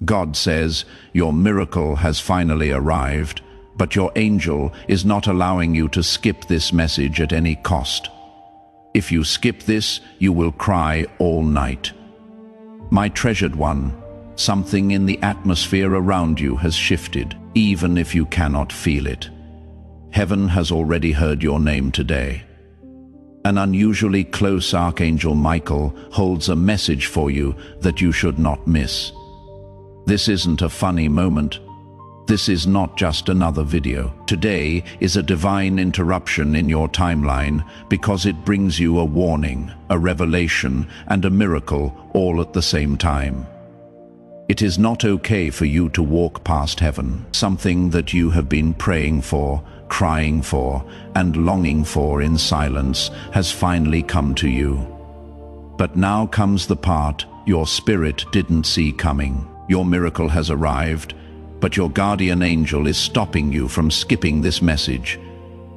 God says your miracle has finally arrived, but your angel is not allowing you to skip this message at any cost. If you skip this, you will cry all night. My treasured one, something in the atmosphere around you has shifted, even if you cannot feel it. Heaven has already heard your name today. An unusually close Archangel Michael holds a message for you that you should not miss. This isn't a funny moment. This is not just another video. Today is a divine interruption in your timeline because it brings you a warning, a revelation, and a miracle all at the same time. It is not okay for you to walk past heaven. Something that you have been praying for, crying for, and longing for in silence has finally come to you. But now comes the part your spirit didn't see coming. Your miracle has arrived, but your guardian angel is stopping you from skipping this message.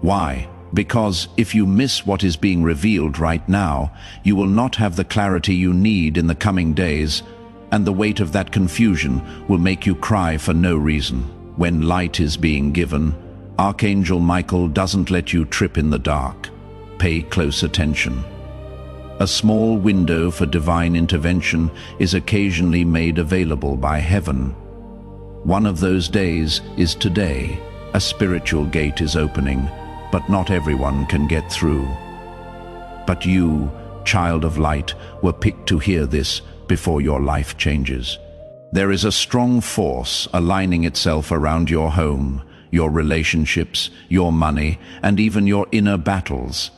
Why? Because if you miss what is being revealed right now, you will not have the clarity you need in the coming days, and the weight of that confusion will make you cry for no reason. When light is being given, Archangel Michael doesn't let you trip in the dark. Pay close attention. A small window for divine intervention is occasionally made available by heaven. One of those days is today. A spiritual gate is opening, but not everyone can get through. But you, child of light, were picked to hear this before your life changes. There is a strong force aligning itself around your home, your relationships, your money, and even your inner battles.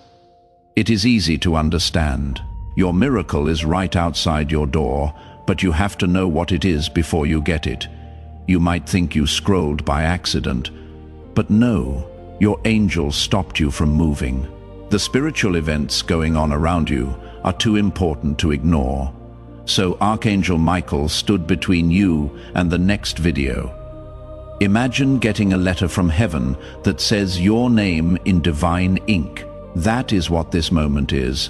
It is easy to understand. Your miracle is right outside your door, but you have to know what it is before you get it. You might think you scrolled by accident, but no, your angel stopped you from moving. The spiritual events going on around you are too important to ignore. So Archangel Michael stood between you and the next video. Imagine getting a letter from heaven that says your name in divine ink. That is what this moment is.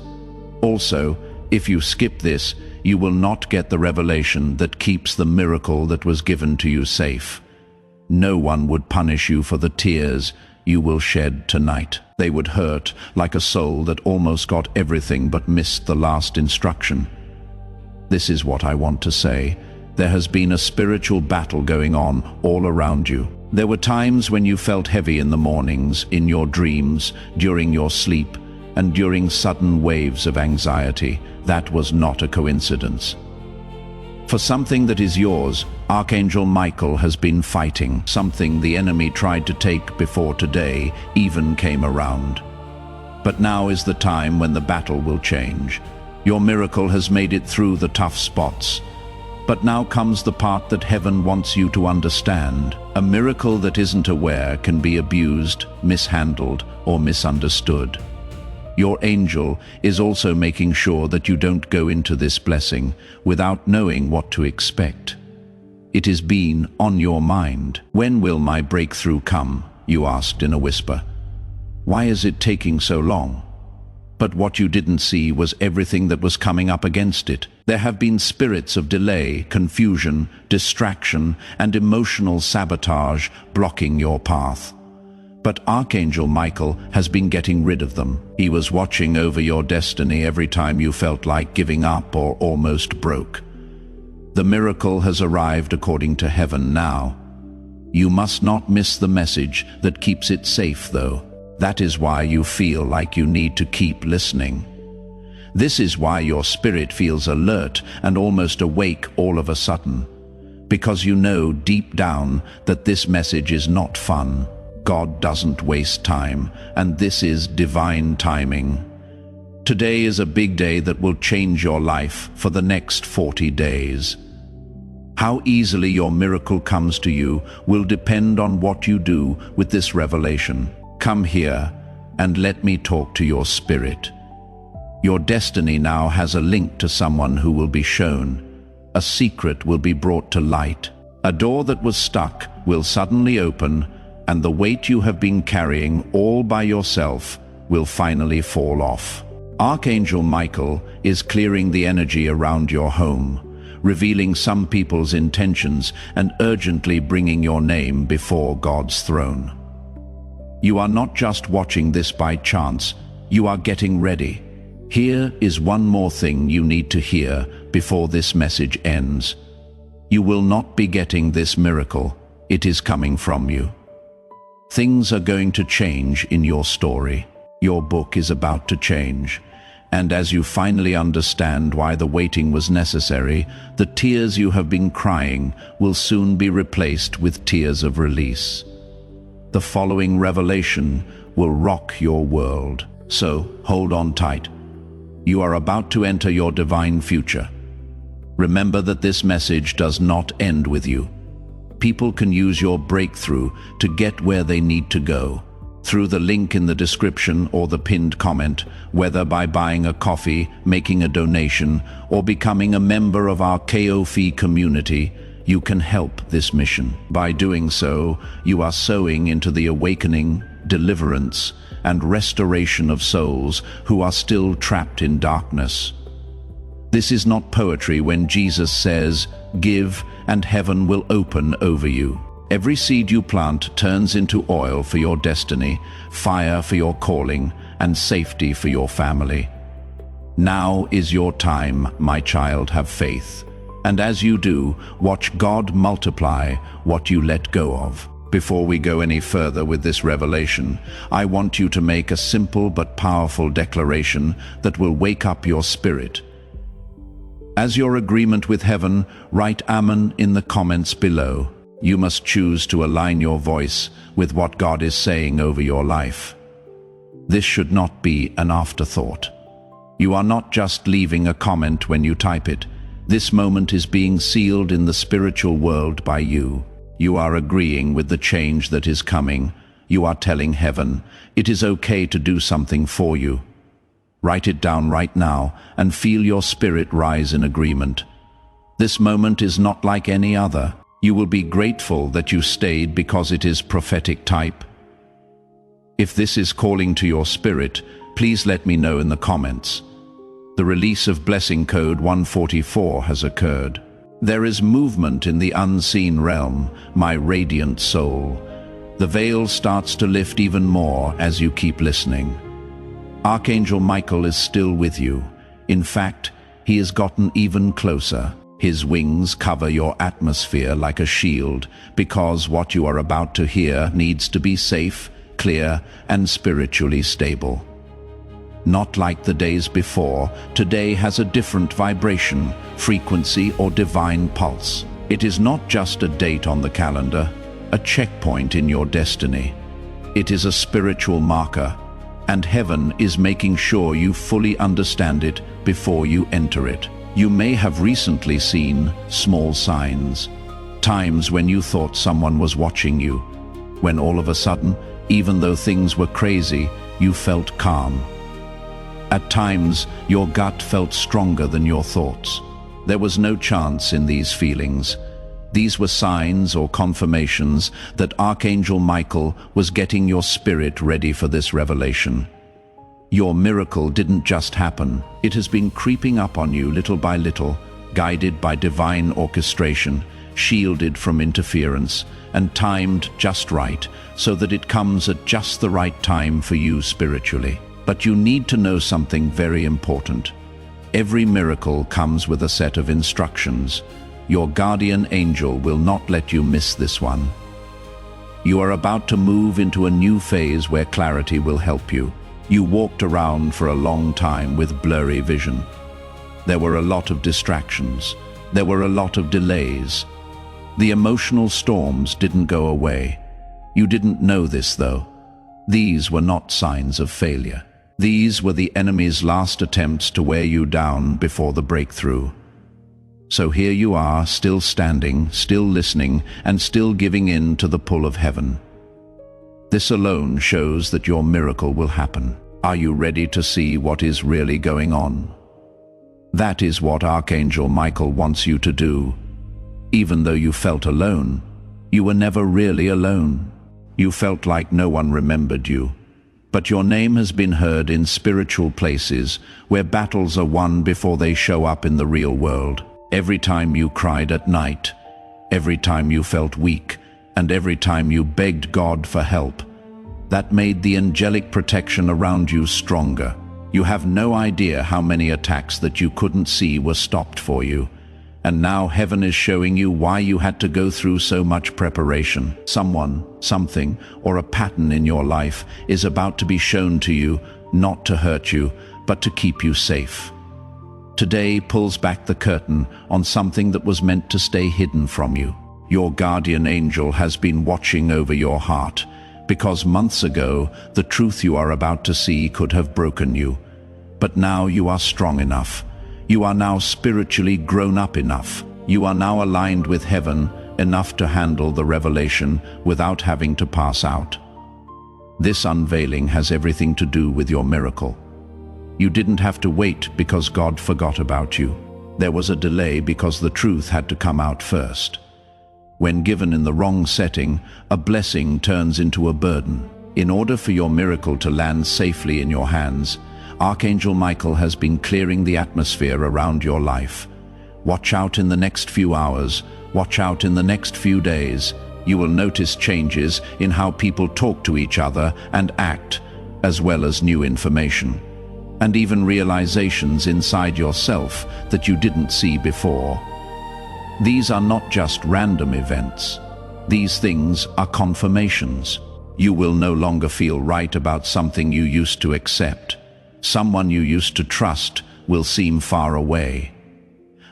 Also, if you skip this, you will not get the revelation that keeps the miracle that was given to you safe. No one would punish you for the tears you will shed tonight. They would hurt like a soul that almost got everything but missed the last instruction. This is what I want to say. There has been a spiritual battle going on all around you. There were times when you felt heavy in the mornings, in your dreams, during your sleep, and during sudden waves of anxiety. That was not a coincidence. For something that is yours, Archangel Michael has been fighting. Something the enemy tried to take before today even came around. But now is the time when the battle will change. Your miracle has made it through the tough spots. But now comes the part that heaven wants you to understand. A miracle that isn't aware can be abused, mishandled, or misunderstood. Your angel is also making sure that you don't go into this blessing without knowing what to expect. It has been on your mind. When will my breakthrough come? You asked in a whisper. Why is it taking so long? But what you didn't see was everything that was coming up against it. There have been spirits of delay, confusion, distraction, and emotional sabotage blocking your path. But Archangel Michael has been getting rid of them. He was watching over your destiny every time you felt like giving up or almost broke. The miracle has arrived according to heaven now. You must not miss the message that keeps it safe, though. That is why you feel like you need to keep listening. This is why your spirit feels alert and almost awake all of a sudden. Because you know deep down that this message is not fun. God doesn't waste time, and this is divine timing. Today is a big day that will change your life for the next 40 days. How easily your miracle comes to you will depend on what you do with this revelation. Come here and let me talk to your spirit. Your destiny now has a link to someone who will be shown. A secret will be brought to light. A door that was stuck will suddenly open, and the weight you have been carrying all by yourself will finally fall off. Archangel Michael is clearing the energy around your home, revealing some people's intentions and urgently bringing your name before God's throne. You are not just watching this by chance, you are getting ready. Here is one more thing you need to hear before this message ends. You will not be getting this miracle, it is coming from you. Things are going to change in your story. Your book is about to change. And as you finally understand why the waiting was necessary, the tears you have been crying will soon be replaced with tears of release. The following revelation will rock your world. So, hold on tight. You are about to enter your divine future. Remember that this message does not end with you. People can use your breakthrough to get where they need to go. Through the link in the description or the pinned comment, whether by buying a coffee, making a donation, or becoming a member of our KOFI community, you can help this mission. By doing so, you are sowing into the awakening, deliverance, and restoration of souls who are still trapped in darkness. This is not poetry when Jesus says, "Give, and heaven will open over you." Every seed you plant turns into oil for your destiny, fire for your calling, and safety for your family. Now is your time, my child, have faith. And as you do, watch God multiply what you let go of. Before we go any further with this revelation, I want you to make a simple but powerful declaration that will wake up your spirit. As your agreement with heaven, write Amen in the comments below. You must choose to align your voice with what God is saying over your life. This should not be an afterthought. You are not just leaving a comment when you type it. This moment is being sealed in the spiritual world by you. You are agreeing with the change that is coming. You are telling heaven, it is okay to do something for you. Write it down right now and feel your spirit rise in agreement. This moment is not like any other. You will be grateful that you stayed because it is prophetic type. If this is calling to your spirit, please let me know in the comments. The release of blessing code 144 has occurred. There is movement in the unseen realm, my radiant soul. The veil starts to lift even more as you keep listening. Archangel Michael is still with you. In fact, he has gotten even closer. His wings cover your atmosphere like a shield, because what you are about to hear needs to be safe, clear, and spiritually stable. Not like the days before, today has a different vibration, frequency, or divine pulse. It is not just a date on the calendar, a checkpoint in your destiny. It is a spiritual marker, and heaven is making sure you fully understand it before you enter it. You may have recently seen small signs, times when you thought someone was watching you, when all of a sudden, even though things were crazy, you felt calm. At times, your gut felt stronger than your thoughts. There was no chance in these feelings. These were signs or confirmations that Archangel Michael was getting your spirit ready for this revelation. Your miracle didn't just happen. It has been creeping up on you little by little, guided by divine orchestration, shielded from interference, and timed just right, so that it comes at just the right time for you spiritually. But you need to know something very important. Every miracle comes with a set of instructions. Your guardian angel will not let you miss this one. You are about to move into a new phase where clarity will help you. You walked around for a long time with blurry vision. There were a lot of distractions. There were a lot of delays. The emotional storms didn't go away. You didn't know this, though. These were not signs of failure. These were the enemy's last attempts to wear you down before the breakthrough. So here you are, still standing, still listening, and still giving in to the pull of heaven. This alone shows that your miracle will happen. Are you ready to see what is really going on? That is what Archangel Michael wants you to do. Even though you felt alone, you were never really alone. You felt like no one remembered you. But your name has been heard in spiritual places where battles are won before they show up in the real world. Every time you cried at night, every time you felt weak, and every time you begged God for help, that made the angelic protection around you stronger. You have no idea how many attacks that you couldn't see were stopped for you. And now heaven is showing you why you had to go through so much preparation. Someone, something, or a pattern in your life is about to be shown to you, not to hurt you, but to keep you safe. Today pulls back the curtain on something that was meant to stay hidden from you. Your guardian angel has been watching over your heart, because months ago, the truth you are about to see could have broken you. But now you are strong enough. You are now spiritually grown up enough. You are now aligned with heaven enough to handle the revelation without having to pass out. This unveiling has everything to do with your miracle. You didn't have to wait because God forgot about you. There was a delay because the truth had to come out first. When given in the wrong setting, a blessing turns into a burden. In order for your miracle to land safely in your hands, Archangel Michael has been clearing the atmosphere around your life. Watch out in the next few hours. Watch out in the next few days. You will notice changes in how people talk to each other and act, as well as new information, and even realizations inside yourself that you didn't see before. These are not just random events. These things are confirmations. You will no longer feel right about something you used to accept. Someone you used to trust will seem far away.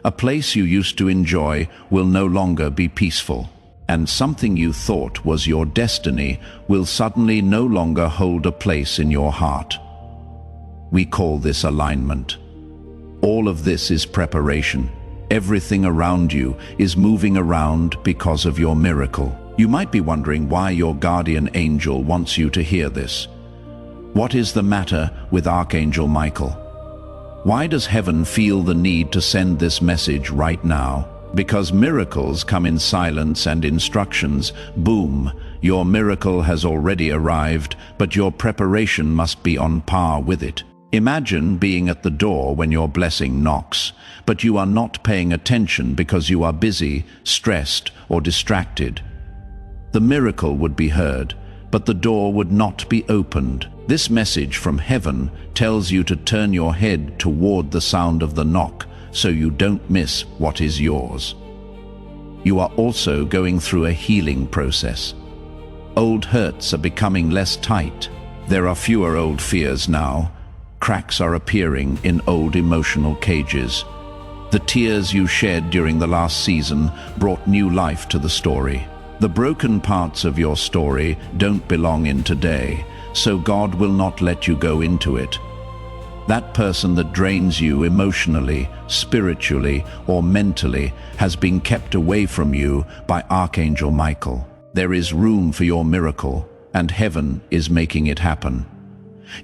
A place you used to enjoy will no longer be peaceful. And something you thought was your destiny will suddenly no longer hold a place in your heart. We call this alignment. All of this is preparation. Everything around you is moving around because of your miracle. You might be wondering why your guardian angel wants you to hear this. What is the matter with Archangel Michael? Why does heaven feel the need to send this message right now? Because miracles come in silence and instructions. Boom, your miracle has already arrived, but your preparation must be on par with it. Imagine being at the door when your blessing knocks, but you are not paying attention because you are busy, stressed, or distracted. The miracle would be heard, but the door would not be opened. This message from heaven tells you to turn your head toward the sound of the knock so you don't miss what is yours. You are also going through a healing process. Old hurts are becoming less tight. There are fewer old fears now. Cracks are appearing in old emotional cages. The tears you shed during the last season brought new life to the story. The broken parts of your story don't belong in today, so God will not let you go into it. That person that drains you emotionally, spiritually, or mentally has been kept away from you by Archangel Michael. There is room for your miracle, and heaven is making it happen.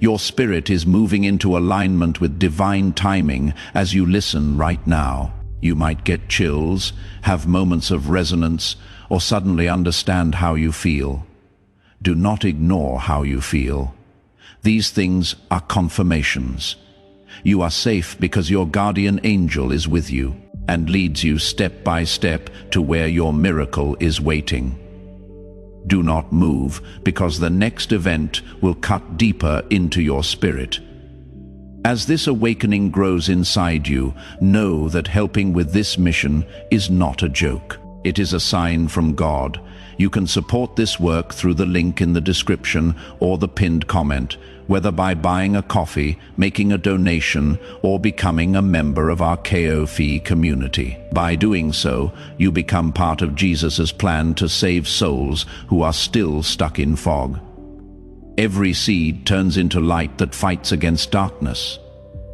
Your spirit is moving into alignment with divine timing as you listen right now. You might get chills, have moments of resonance, or suddenly understand how you feel. Do not ignore how you feel. These things are confirmations. You are safe because your guardian angel is with you and leads you step by step to where your miracle is waiting. Do not move, because the next event will cut deeper into your spirit. As this awakening grows inside you, know that helping with this mission is not a joke. It is a sign from God. You can support this work through the link in the description or the pinned comment, whether by buying a coffee, making a donation, or becoming a member of our KOFI community. By doing so, you become part of Jesus' plan to save souls who are still stuck in fog. Every seed turns into light that fights against darkness.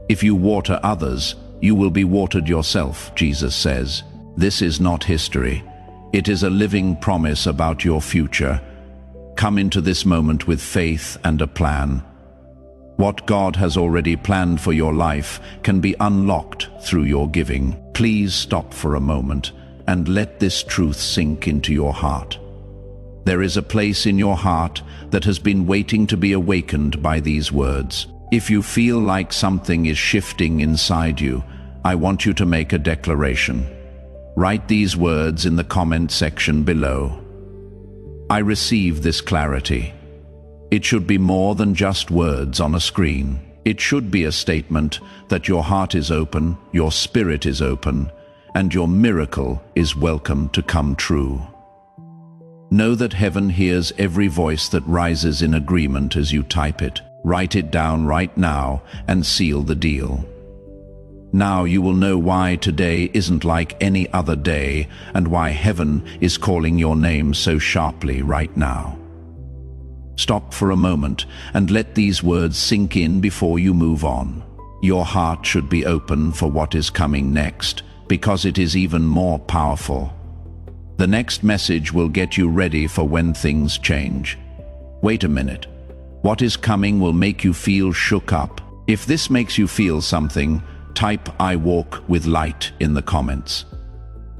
If you water others, you will be watered yourself, Jesus says. This is not history. It is a living promise about your future. Come into this moment with faith and a plan. What God has already planned for your life can be unlocked through your giving. Please stop for a moment and let this truth sink into your heart. There is a place in your heart that has been waiting to be awakened by these words. If you feel like something is shifting inside you, I want you to make a declaration. Write these words in the comment section below. I receive this clarity. It should be more than just words on a screen. It should be a statement that your heart is open, your spirit is open, and your miracle is welcome to come true. Know that heaven hears every voice that rises in agreement as you type it. Write it down right now and seal the deal. Now you will know why today isn't like any other day and why heaven is calling your name so sharply right now. Stop for a moment and let these words sink in before you move on. Your heart should be open for what is coming next, because it is even more powerful. The next message will get you ready for when things change. Wait a minute. What is coming will make you feel shook up. If this makes you feel something, type "I walk with light" in the comments.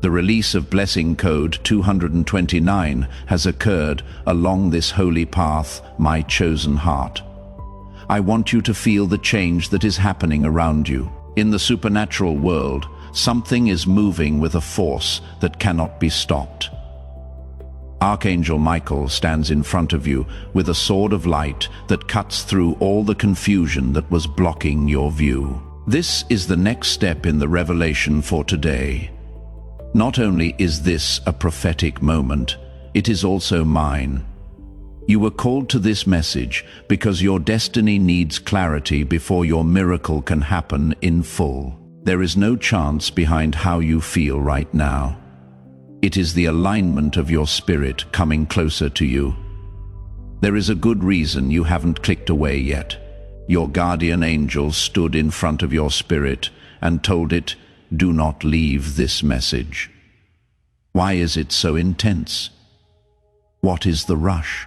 The release of Blessing Code 229 has occurred along this holy path, my chosen heart. I want you to feel the change that is happening around you. In the supernatural world, something is moving with a force that cannot be stopped. Archangel Michael stands in front of you with a sword of light that cuts through all the confusion that was blocking your view. This is the next step in the revelation for today. Not only is this a prophetic moment, it is also mine. You were called to this message because your destiny needs clarity before your miracle can happen in full. There is no chance behind how you feel right now. It is the alignment of your spirit coming closer to you. There is a good reason you haven't clicked away yet. Your guardian angel stood in front of your spirit and told it, "Do not leave this message." Why is it so intense? What is the rush?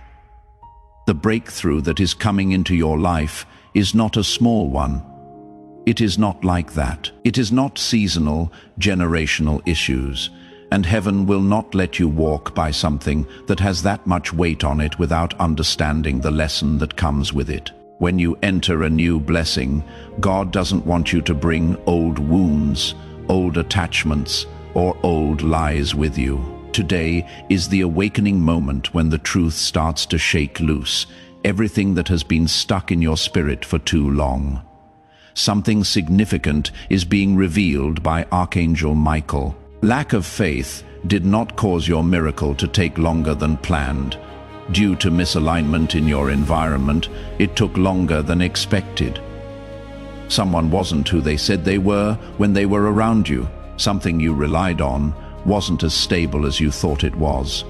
The breakthrough that is coming into your life is not a small one. It is not like that. It is not seasonal, generational issues, and heaven will not let you walk by something that has that much weight on it without understanding the lesson that comes with it. When you enter a new blessing, God doesn't want you to bring old wounds, old attachments, or old lies with you. Today is the awakening moment when the truth starts to shake loose everything that has been stuck in your spirit for too long. Something significant is being revealed by Archangel Michael. Lack of faith did not cause your miracle to take longer than planned. Due to misalignment in your environment, it took longer than expected. Someone wasn't who they said they were when they were around you. Something you relied on wasn't as stable as you thought it was.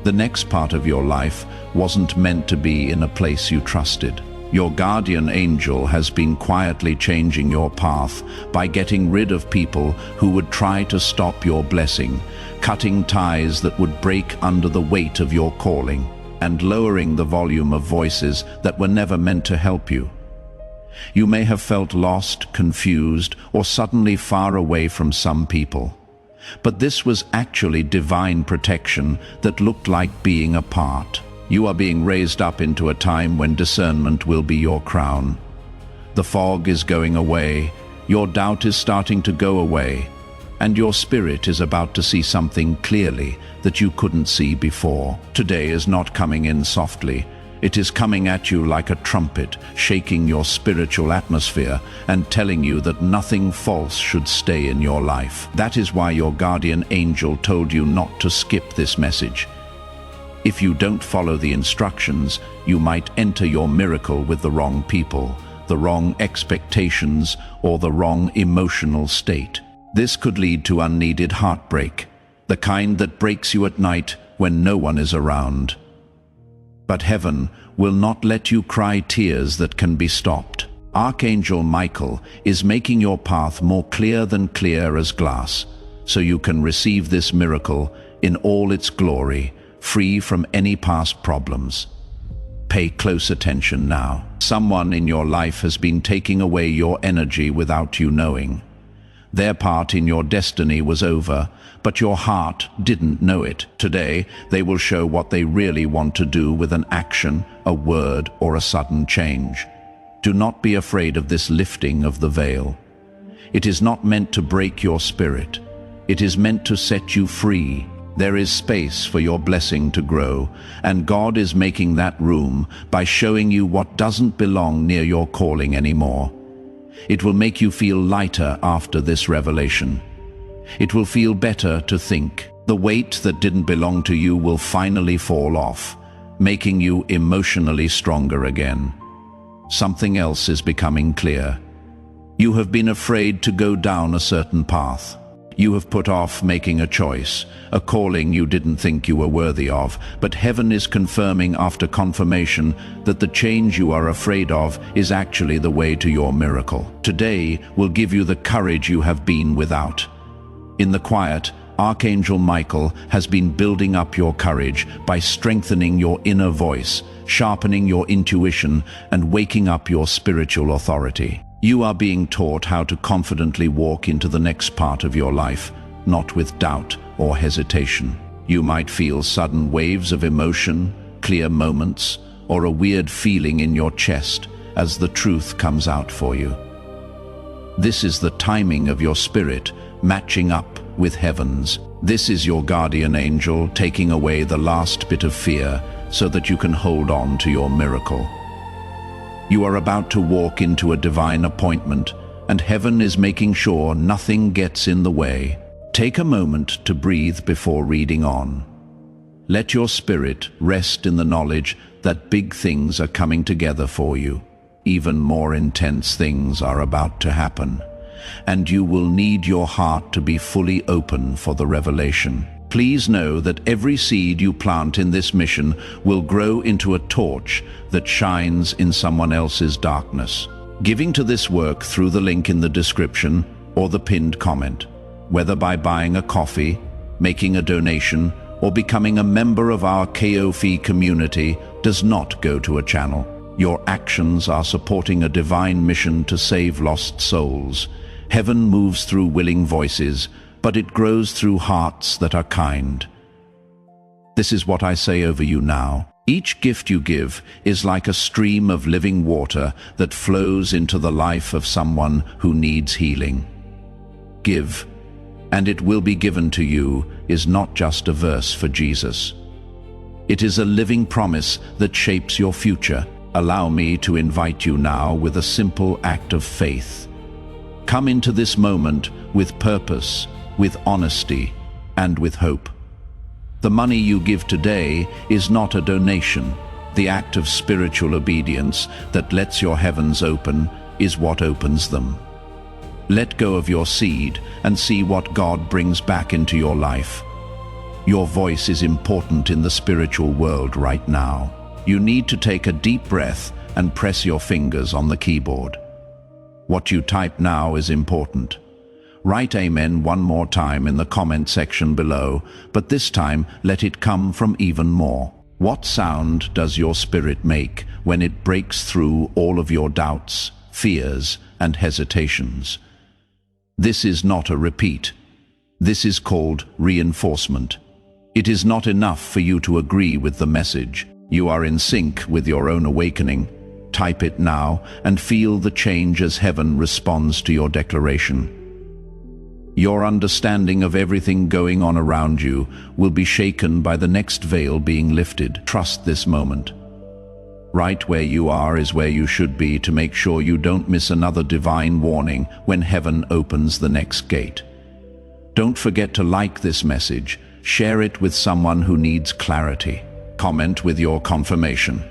The next part of your life wasn't meant to be in a place you trusted. Your guardian angel has been quietly changing your path by getting rid of people who would try to stop your blessing, cutting ties that would break under the weight of your calling, and lowering the volume of voices that were never meant to help you. You may have felt lost, confused, or suddenly far away from some people. But this was actually divine protection that looked like being apart. You are being raised up into a time when discernment will be your crown. The fog is going away, your doubt is starting to go away, and your spirit is about to see something clearly that you couldn't see before. Today is not coming in softly. It is coming at you like a trumpet, shaking your spiritual atmosphere and telling you that nothing false should stay in your life. That is why your guardian angel told you not to skip this message. If you don't follow the instructions, you might enter your miracle with the wrong people, the wrong expectations, or the wrong emotional state. This could lead to unneeded heartbreak, the kind that breaks you at night when no one is around. But heaven will not let you cry tears that can be stopped. Archangel Michael is making your path more clear than clear as glass, so you can receive this miracle in all its glory, free from any past problems. Pay close attention now. Someone in your life has been taking away your energy without you knowing. Their part in your destiny was over, but your heart didn't know it. Today, they will show what they really want to do with an action, a word, or a sudden change. Do not be afraid of this lifting of the veil. It is not meant to break your spirit. It is meant to set you free. There is space for your blessing to grow, and God is making that room by showing you what doesn't belong near your calling anymore. It will make you feel lighter after this revelation. It will feel better to think. The weight that didn't belong to you will finally fall off, making you emotionally stronger again. Something else is becoming clear. You have been afraid to go down a certain path. You have put off making a choice, a calling you didn't think you were worthy of, but heaven is confirming after confirmation that the change you are afraid of is actually the way to your miracle. Today will give you the courage you have been without. In the quiet, Archangel Michael has been building up your courage by strengthening your inner voice, sharpening your intuition, and waking up your spiritual authority. You are being taught how to confidently walk into the next part of your life, not with doubt or hesitation. You might feel sudden waves of emotion, clear moments, or a weird feeling in your chest as the truth comes out for you. This is the timing of your spirit matching up with heaven's. This is your guardian angel taking away the last bit of fear so that you can hold on to your miracle. You are about to walk into a divine appointment, and heaven is making sure nothing gets in the way. Take a moment to breathe before reading on. Let your spirit rest in the knowledge that big things are coming together for you. Even more intense things are about to happen, and you will need your heart to be fully open for the revelation. Please know that every seed you plant in this mission will grow into a torch that shines in someone else's darkness. Giving to this work through the link in the description or the pinned comment, whether by buying a coffee, making a donation, or becoming a member of our KOFI community, does not go to a channel. Your actions are supporting a divine mission to save lost souls. Heaven moves through willing voices, but it grows through hearts that are kind. This is what I say over you now. Each gift you give is like a stream of living water that flows into the life of someone who needs healing. Give, and it will be given to you is not just a verse for Jesus. It is a living promise that shapes your future. Allow me to invite you now with a simple act of faith. Come into this moment with purpose, with honesty, and with hope. The money you give today is not a donation. The act of spiritual obedience that lets your heavens open is what opens them. Let go of your seed and see what God brings back into your life. Your voice is important in the spiritual world right now. You need to take a deep breath and press your fingers on the keyboard. What you type now is important. Write Amen one more time in the comment section below, but this time let it come from even more. What sound does your spirit make when it breaks through all of your doubts, fears, and hesitations? This is not a repeat. This is called reinforcement. It is not enough for you to agree with the message. You are in sync with your own awakening. Type it now and feel the change as heaven responds to your declaration. Your understanding of everything going on around you will be shaken by the next veil being lifted. Trust this moment. Right where you are is where you should be to make sure you don't miss another divine warning when heaven opens the next gate. Don't forget to like this message, share it with someone who needs clarity. Comment with your confirmation.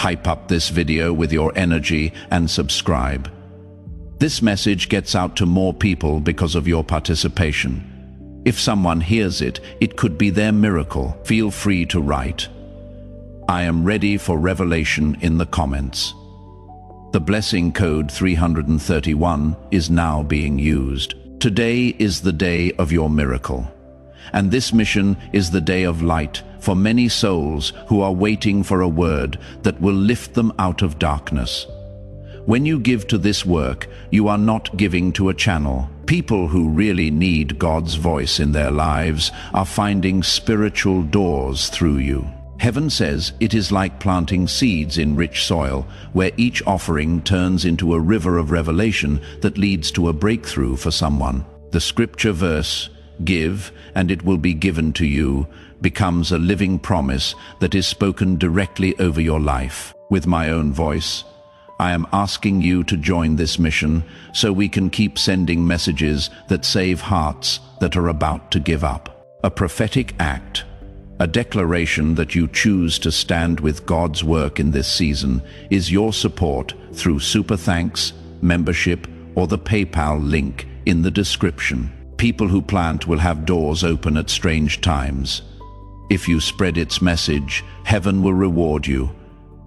Hype up this video with your energy and subscribe. This message gets out to more people because of your participation. If someone hears it, it could be their miracle. Feel free to write, "I am ready for revelation" in the comments. The blessing code 331 is now being used. Today is the day of your miracle. And this mission is the day of light for many souls who are waiting for a word that will lift them out of darkness. When you give to this work, you are not giving to a channel. People who really need God's voice in their lives are finding spiritual doors through you. Heaven says it is like planting seeds in rich soil, where each offering turns into a river of revelation that leads to a breakthrough for someone. The scripture verse "Give, and it will be given to you," becomes a living promise that is spoken directly over your life. With my own voice, I am asking you to join this mission so we can keep sending messages that save hearts that are about to give up. A prophetic act, a declaration that you choose to stand with God's work in this season, is your support through Super Thanks, membership, or the PayPal link in the description. People who plant will have doors open at strange times. If you spread its message, heaven will reward you.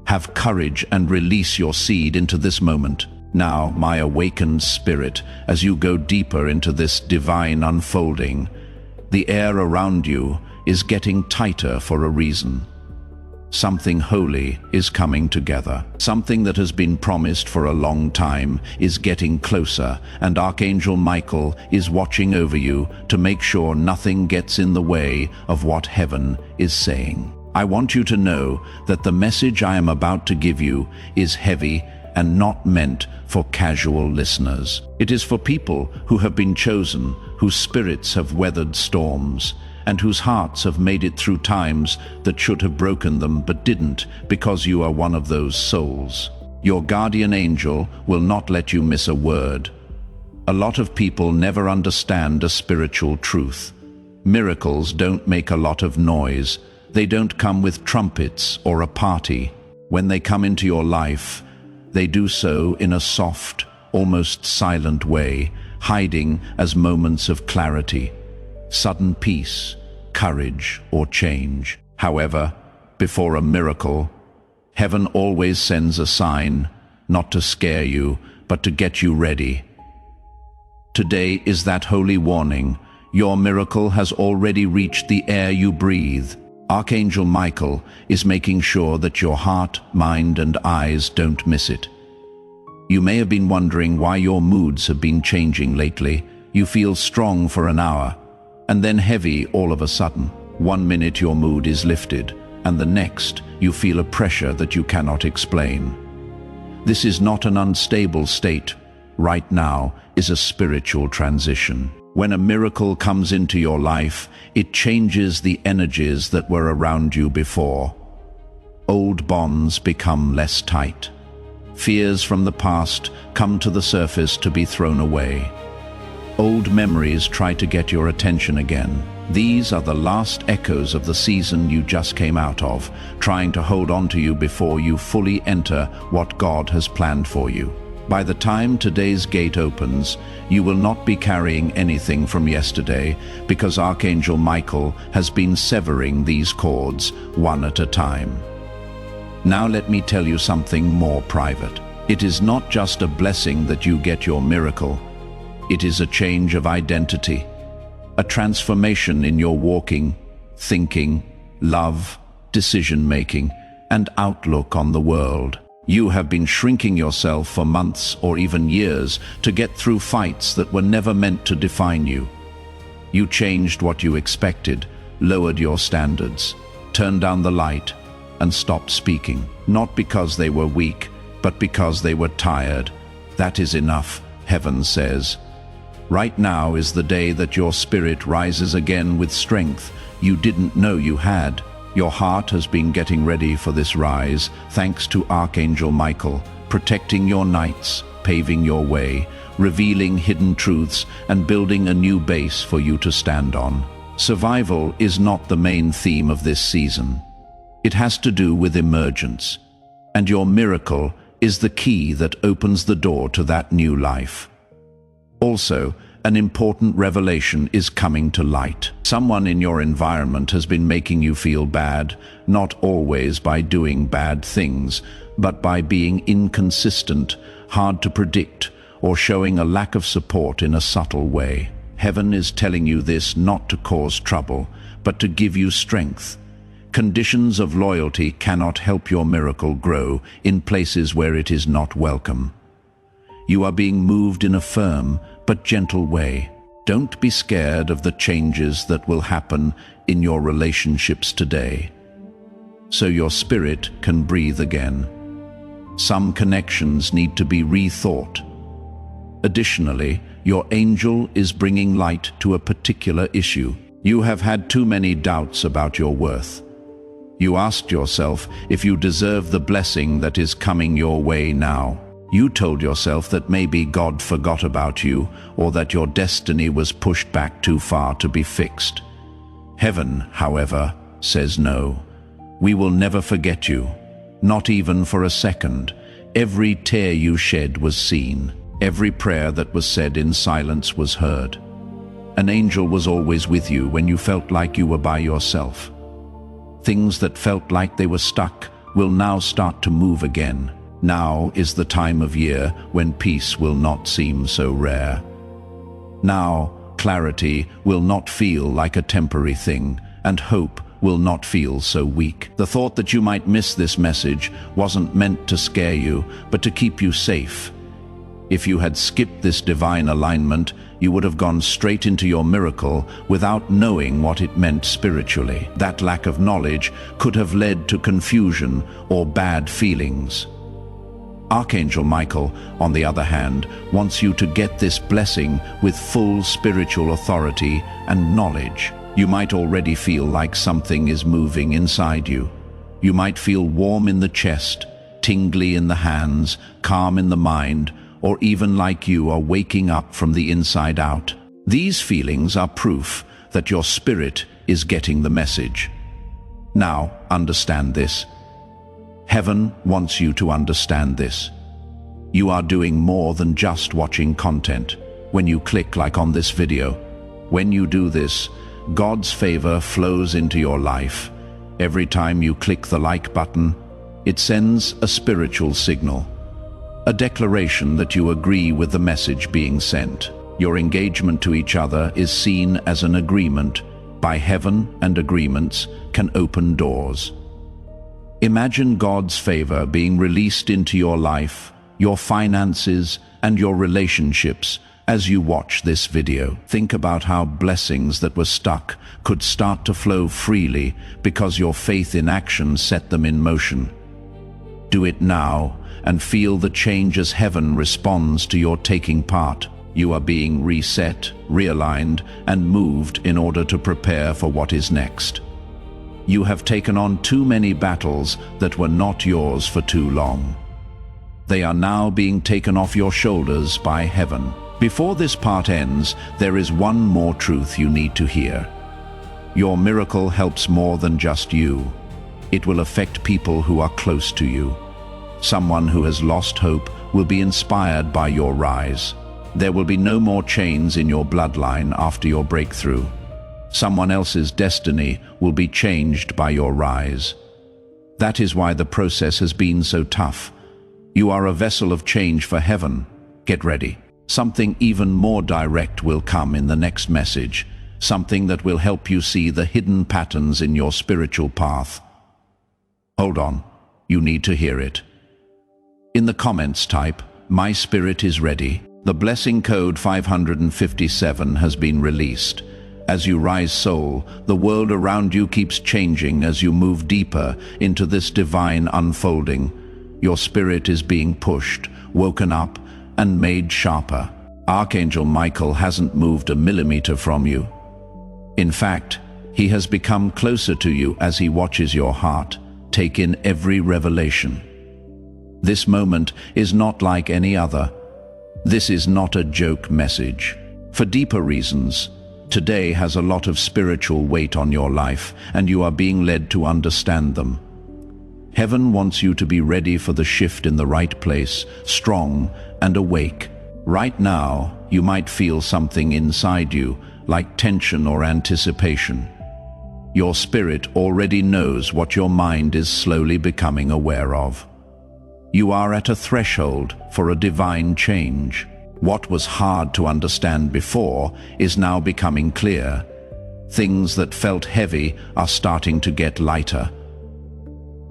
Have courage and release your seed into this moment. Now, my awakened spirit, as you go deeper into this divine unfolding, the air around you is getting tighter for a reason. Something holy is coming together. Something that has been promised for a long time is getting closer, and Archangel Michael is watching over you to make sure nothing gets in the way of what heaven is saying. I want you to know that the message I am about to give you is heavy and not meant for casual listeners. It is for people who have been chosen, whose spirits have weathered storms, and whose hearts have made it through times that should have broken them but didn't, because you are one of those souls. Your guardian angel will not let you miss a word. A lot of people never understand a spiritual truth. Miracles don't make a lot of noise. They don't come with trumpets or a party. When they come into your life, they do so in a soft, almost silent way, hiding as moments of clarity, sudden peace, courage, or change. However, before a miracle, heaven always sends a sign, not to scare you, but to get you ready. Today is that holy warning. Your miracle has already reached the air you breathe. Archangel Michael is making sure that your heart, mind, and eyes don't miss it. You may have been wondering why your moods have been changing lately. You feel strong for an hour, and then heavy all of a sudden. 1 minute your mood is lifted, and the next you feel a pressure that you cannot explain. This is not an unstable state. Right now is a spiritual transition. When a miracle comes into your life, it changes the energies that were around you before. Old bonds become less tight. Fears from the past come to the surface to be thrown away. Old memories try to get your attention again. These are the last echoes of the season you just came out of, trying to hold on to you before you fully enter what God has planned for you. By the time today's gate opens, you will not be carrying anything from yesterday, because Archangel Michael has been severing these cords one at a time. Now let me tell you something more private. It is not just a blessing that you get your miracle. It is a change of identity, a transformation in your walking, thinking, love, decision-making, and outlook on the world. You have been shrinking yourself for months or even years to get through fights that were never meant to define you. You changed what you expected, lowered your standards, turned down the light, and stopped speaking. Not because they were weak, but because they were tired. That is enough, heaven says. Right now is the day that your spirit rises again with strength you didn't know you had. Your heart has been getting ready for this rise, thanks to Archangel Michael, protecting your nights, paving your way, revealing hidden truths, and building a new base for you to stand on. Survival is not the main theme of this season. It has to do with emergence, and your miracle is the key that opens the door to that new life. Also, an important revelation is coming to light. Someone in your environment has been making you feel bad, not always by doing bad things, but by being inconsistent, hard to predict, or showing a lack of support in a subtle way. Heaven is telling you this not to cause trouble, but to give you strength. Conditions of loyalty cannot help your miracle grow in places where it is not welcome. You are being moved in a firm but gentle way. Don't be scared of the changes that will happen in your relationships today, so your spirit can breathe again. Some connections need to be rethought. Additionally, your angel is bringing light to a particular issue. You have had too many doubts about your worth. You asked yourself if you deserve the blessing that is coming your way now. You told yourself that maybe God forgot about you, or that your destiny was pushed back too far to be fixed. Heaven, however, says no. We will never forget you, not even for a second. Every tear you shed was seen. Every prayer that was said in silence was heard. An angel was always with you when you felt like you were by yourself. Things that felt like they were stuck will now start to move again. Now is the time of year when peace will not seem so rare. Now, clarity will not feel like a temporary thing, and hope will not feel so weak. The thought that you might miss this message wasn't meant to scare you, but to keep you safe. If you had skipped this divine alignment, you would have gone straight into your miracle without knowing what it meant spiritually. That lack of knowledge could have led to confusion or bad feelings. Archangel Michael, on the other hand, wants you to get this blessing with full spiritual authority and knowledge. You might already feel like something is moving inside you. You might feel warm in the chest, tingly in the hands, calm in the mind, or even like you are waking up from the inside out. These feelings are proof that your spirit is getting the message. Now, understand this. Heaven wants you to understand this. You are doing more than just watching content. When you click like on this video, when you do this, God's favor flows into your life. Every time you click the like button, it sends a spiritual signal, a declaration that you agree with the message being sent. Your engagement to each other is seen as an agreement by heaven, and agreements can open doors. Imagine God's favor being released into your life, your finances, and your relationships as you watch this video. Think about how blessings that were stuck could start to flow freely because your faith in action set them in motion. Do it now and feel the change as heaven responds to your taking part. You are being reset, realigned, and moved in order to prepare for what is next. You have taken on too many battles that were not yours for too long. They are now being taken off your shoulders by heaven. Before this part ends, there is one more truth you need to hear. Your miracle helps more than just you. It will affect people who are close to you. Someone who has lost hope will be inspired by your rise. There will be no more chains in your bloodline after your breakthrough. Someone else's destiny will be changed by your rise. That is why the process has been so tough. You are a vessel of change for heaven. Get ready. Something even more direct will come in the next message, something that will help you see the hidden patterns in your spiritual path. Hold on, you need to hear it. In the comments type, "My spirit is ready." The blessing code 557 has been released. As you rise soul, the world around you keeps changing as you move deeper into this divine unfolding. Your spirit is being pushed, woken up, and made sharper. Archangel Michael hasn't moved a millimeter from you. In fact, he has become closer to you as he watches your heart take in every revelation. This moment is not like any other. This is not a joke message. For deeper reasons, today has a lot of spiritual weight on your life, and you are being led to understand them. Heaven wants you to be ready for the shift in the right place, strong and awake. Right now, you might feel something inside you, like tension or anticipation. Your spirit already knows what your mind is slowly becoming aware of. You are at a threshold for a divine change. What was hard to understand before is now becoming clear. Things that felt heavy are starting to get lighter.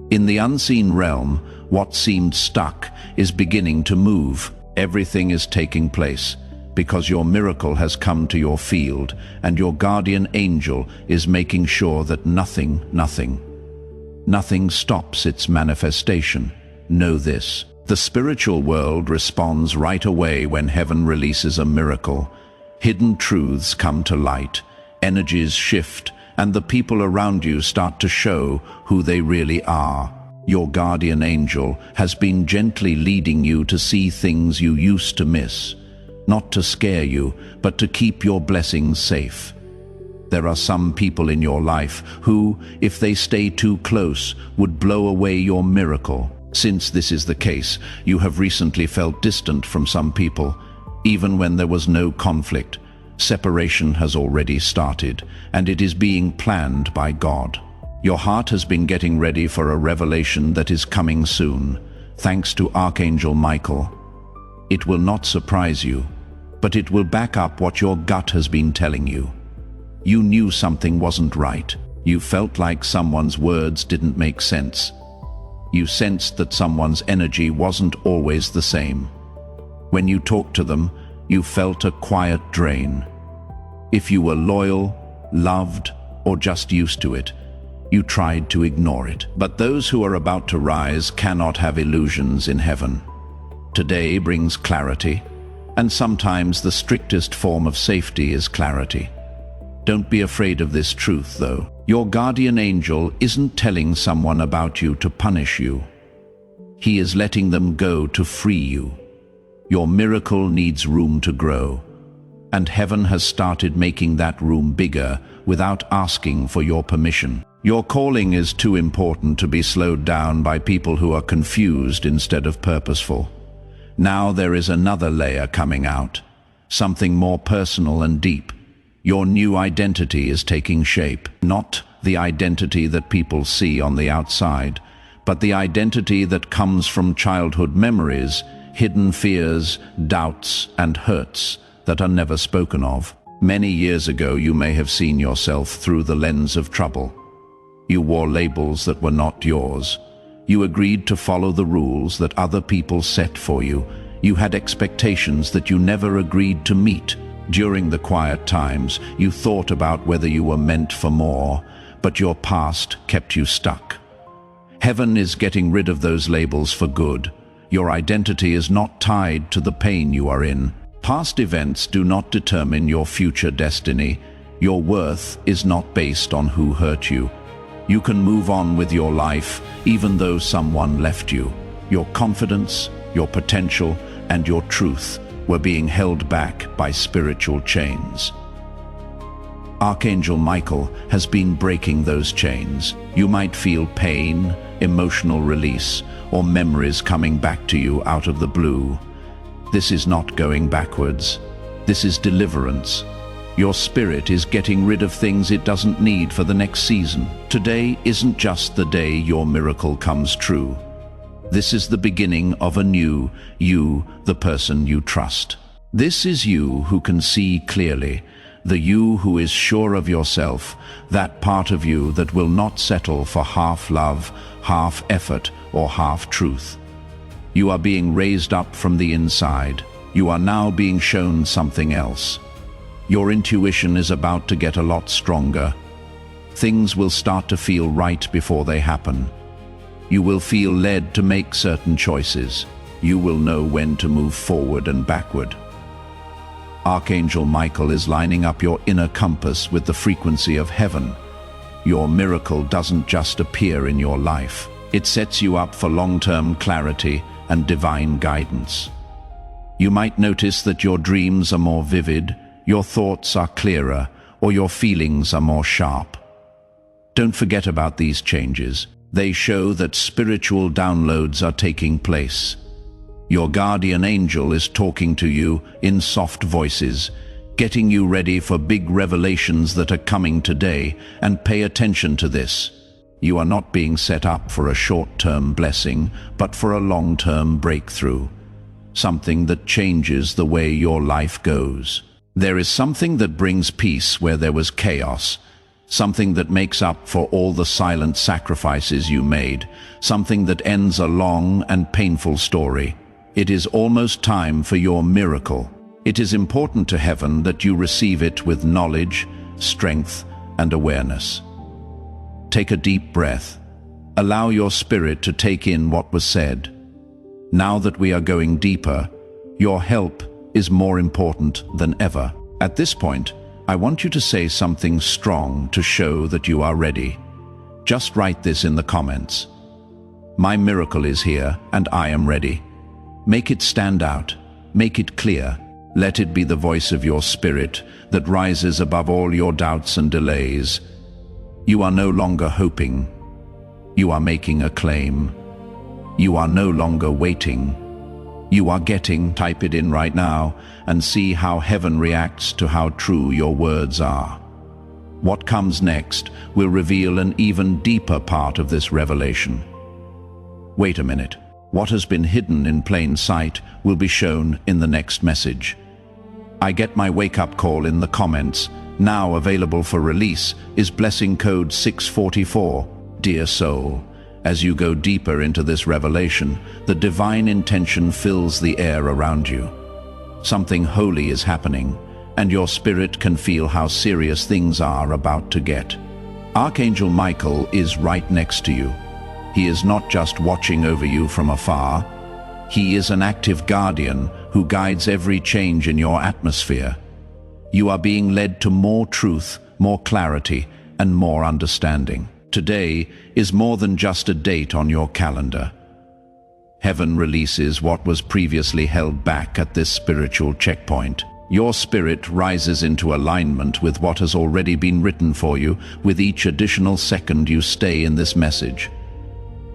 In the unseen realm, what seemed stuck is beginning to move. Everything is taking place because your miracle has come to your field, and your guardian angel is making sure that nothing stops its manifestation. Know this. The spiritual world responds right away when heaven releases a miracle. Hidden truths come to light, energies shift, and the people around you start to show who they really are. Your guardian angel has been gently leading you to see things you used to miss, not to scare you, but to keep your blessings safe. There are some people in your life who, if they stay too close, would blow away your miracle. Since this is the case, you have recently felt distant from some people. Even when there was no conflict, separation has already started, and it is being planned by God. Your heart has been getting ready for a revelation that is coming soon, thanks to Archangel Michael. It will not surprise you, but it will back up what your gut has been telling you. You knew something wasn't right. You felt like someone's words didn't make sense. You sensed that someone's energy wasn't always the same. When you talked to them, you felt a quiet drain. If you were loyal, loved, or just used to it, you tried to ignore it. But those who are about to rise cannot have illusions in heaven. Today brings clarity, and sometimes the strictest form of safety is clarity. Don't be afraid of this truth, though. Your guardian angel isn't telling someone about you to punish you. He is letting them go to free you. Your miracle needs room to grow, and heaven has started making that room bigger without asking for your permission. Your calling is too important to be slowed down by people who are confused instead of purposeful. Now there is another layer coming out, something more personal and deep. Your new identity is taking shape, not the identity that people see on the outside, but the identity that comes from childhood memories, hidden fears, doubts, and hurts that are never spoken of. Many years ago, you may have seen yourself through the lens of trouble. You wore labels that were not yours. You agreed to follow the rules that other people set for you. You had expectations that you never agreed to meet. During the quiet times, you thought about whether you were meant for more, but your past kept you stuck. Heaven is getting rid of those labels for good. Your identity is not tied to the pain you are in. Past events do not determine your future destiny. Your worth is not based on who hurt you. You can move on with your life, even though someone left you. Your confidence, your potential, and your truth were being held back by spiritual chains. Archangel Michael has been breaking those chains. You might feel pain, emotional release, or memories coming back to you out of the blue. This is not going backwards. This is deliverance. Your spirit is getting rid of things it doesn't need for the next season. Today isn't just the day your miracle comes true. This is the beginning of a new you, the person you trust. This is you who can see clearly, the you who is sure of yourself, that part of you that will not settle for half love, half effort, or half truth. You are being raised up from the inside. You are now being shown something else. Your intuition is about to get a lot stronger. Things will start to feel right before they happen. You will feel led to make certain choices. You will know when to move forward and backward. Archangel Michael is lining up your inner compass with the frequency of heaven. Your miracle doesn't just appear in your life. It sets you up for long-term clarity and divine guidance. You might notice that your dreams are more vivid, your thoughts are clearer, or your feelings are more sharp. Don't forget about these changes. They show that spiritual downloads are taking place. Your guardian angel is talking to you in soft voices, getting you ready for big revelations that are coming today, and pay attention to this. You are not being set up for a short-term blessing, but for a long-term breakthrough. Something that changes the way your life goes. There is something that brings peace where there was chaos. Something that makes up for all the silent sacrifices you made. Something that ends a long and painful story. It is almost time for your miracle. It is important to heaven that you receive it with knowledge, strength, and awareness. Take a deep breath. Allow your spirit to take in what was said. Now that we are going deeper, your help is more important than ever. At this point, I want you to say something strong to show that you are ready. Just write this in the comments. My miracle is here and I am ready. Make it stand out. Make it clear. Let it be the voice of your spirit that rises above all your doubts and delays. You are no longer hoping. You are making a claim. You are no longer waiting. You are getting. Type it in right now and see how heaven reacts to how true your words are. What comes next will reveal an even deeper part of this revelation. Wait a minute. What has been hidden in plain sight will be shown in the next message. I get my wake-up call in the comments. Now available for release is blessing code 644. Dear soul, as you go deeper into this revelation, the divine intention fills the air around you. Something holy is happening, and your spirit can feel how serious things are about to get. Archangel Michael is right next to you. He is not just watching over you from afar. He is an active guardian who guides every change in your atmosphere. You are being led to more truth, more clarity, and more understanding. Today is more than just a date on your calendar. Heaven releases what was previously held back at this spiritual checkpoint. Your spirit rises into alignment with what has already been written for you with each additional second you stay in this message.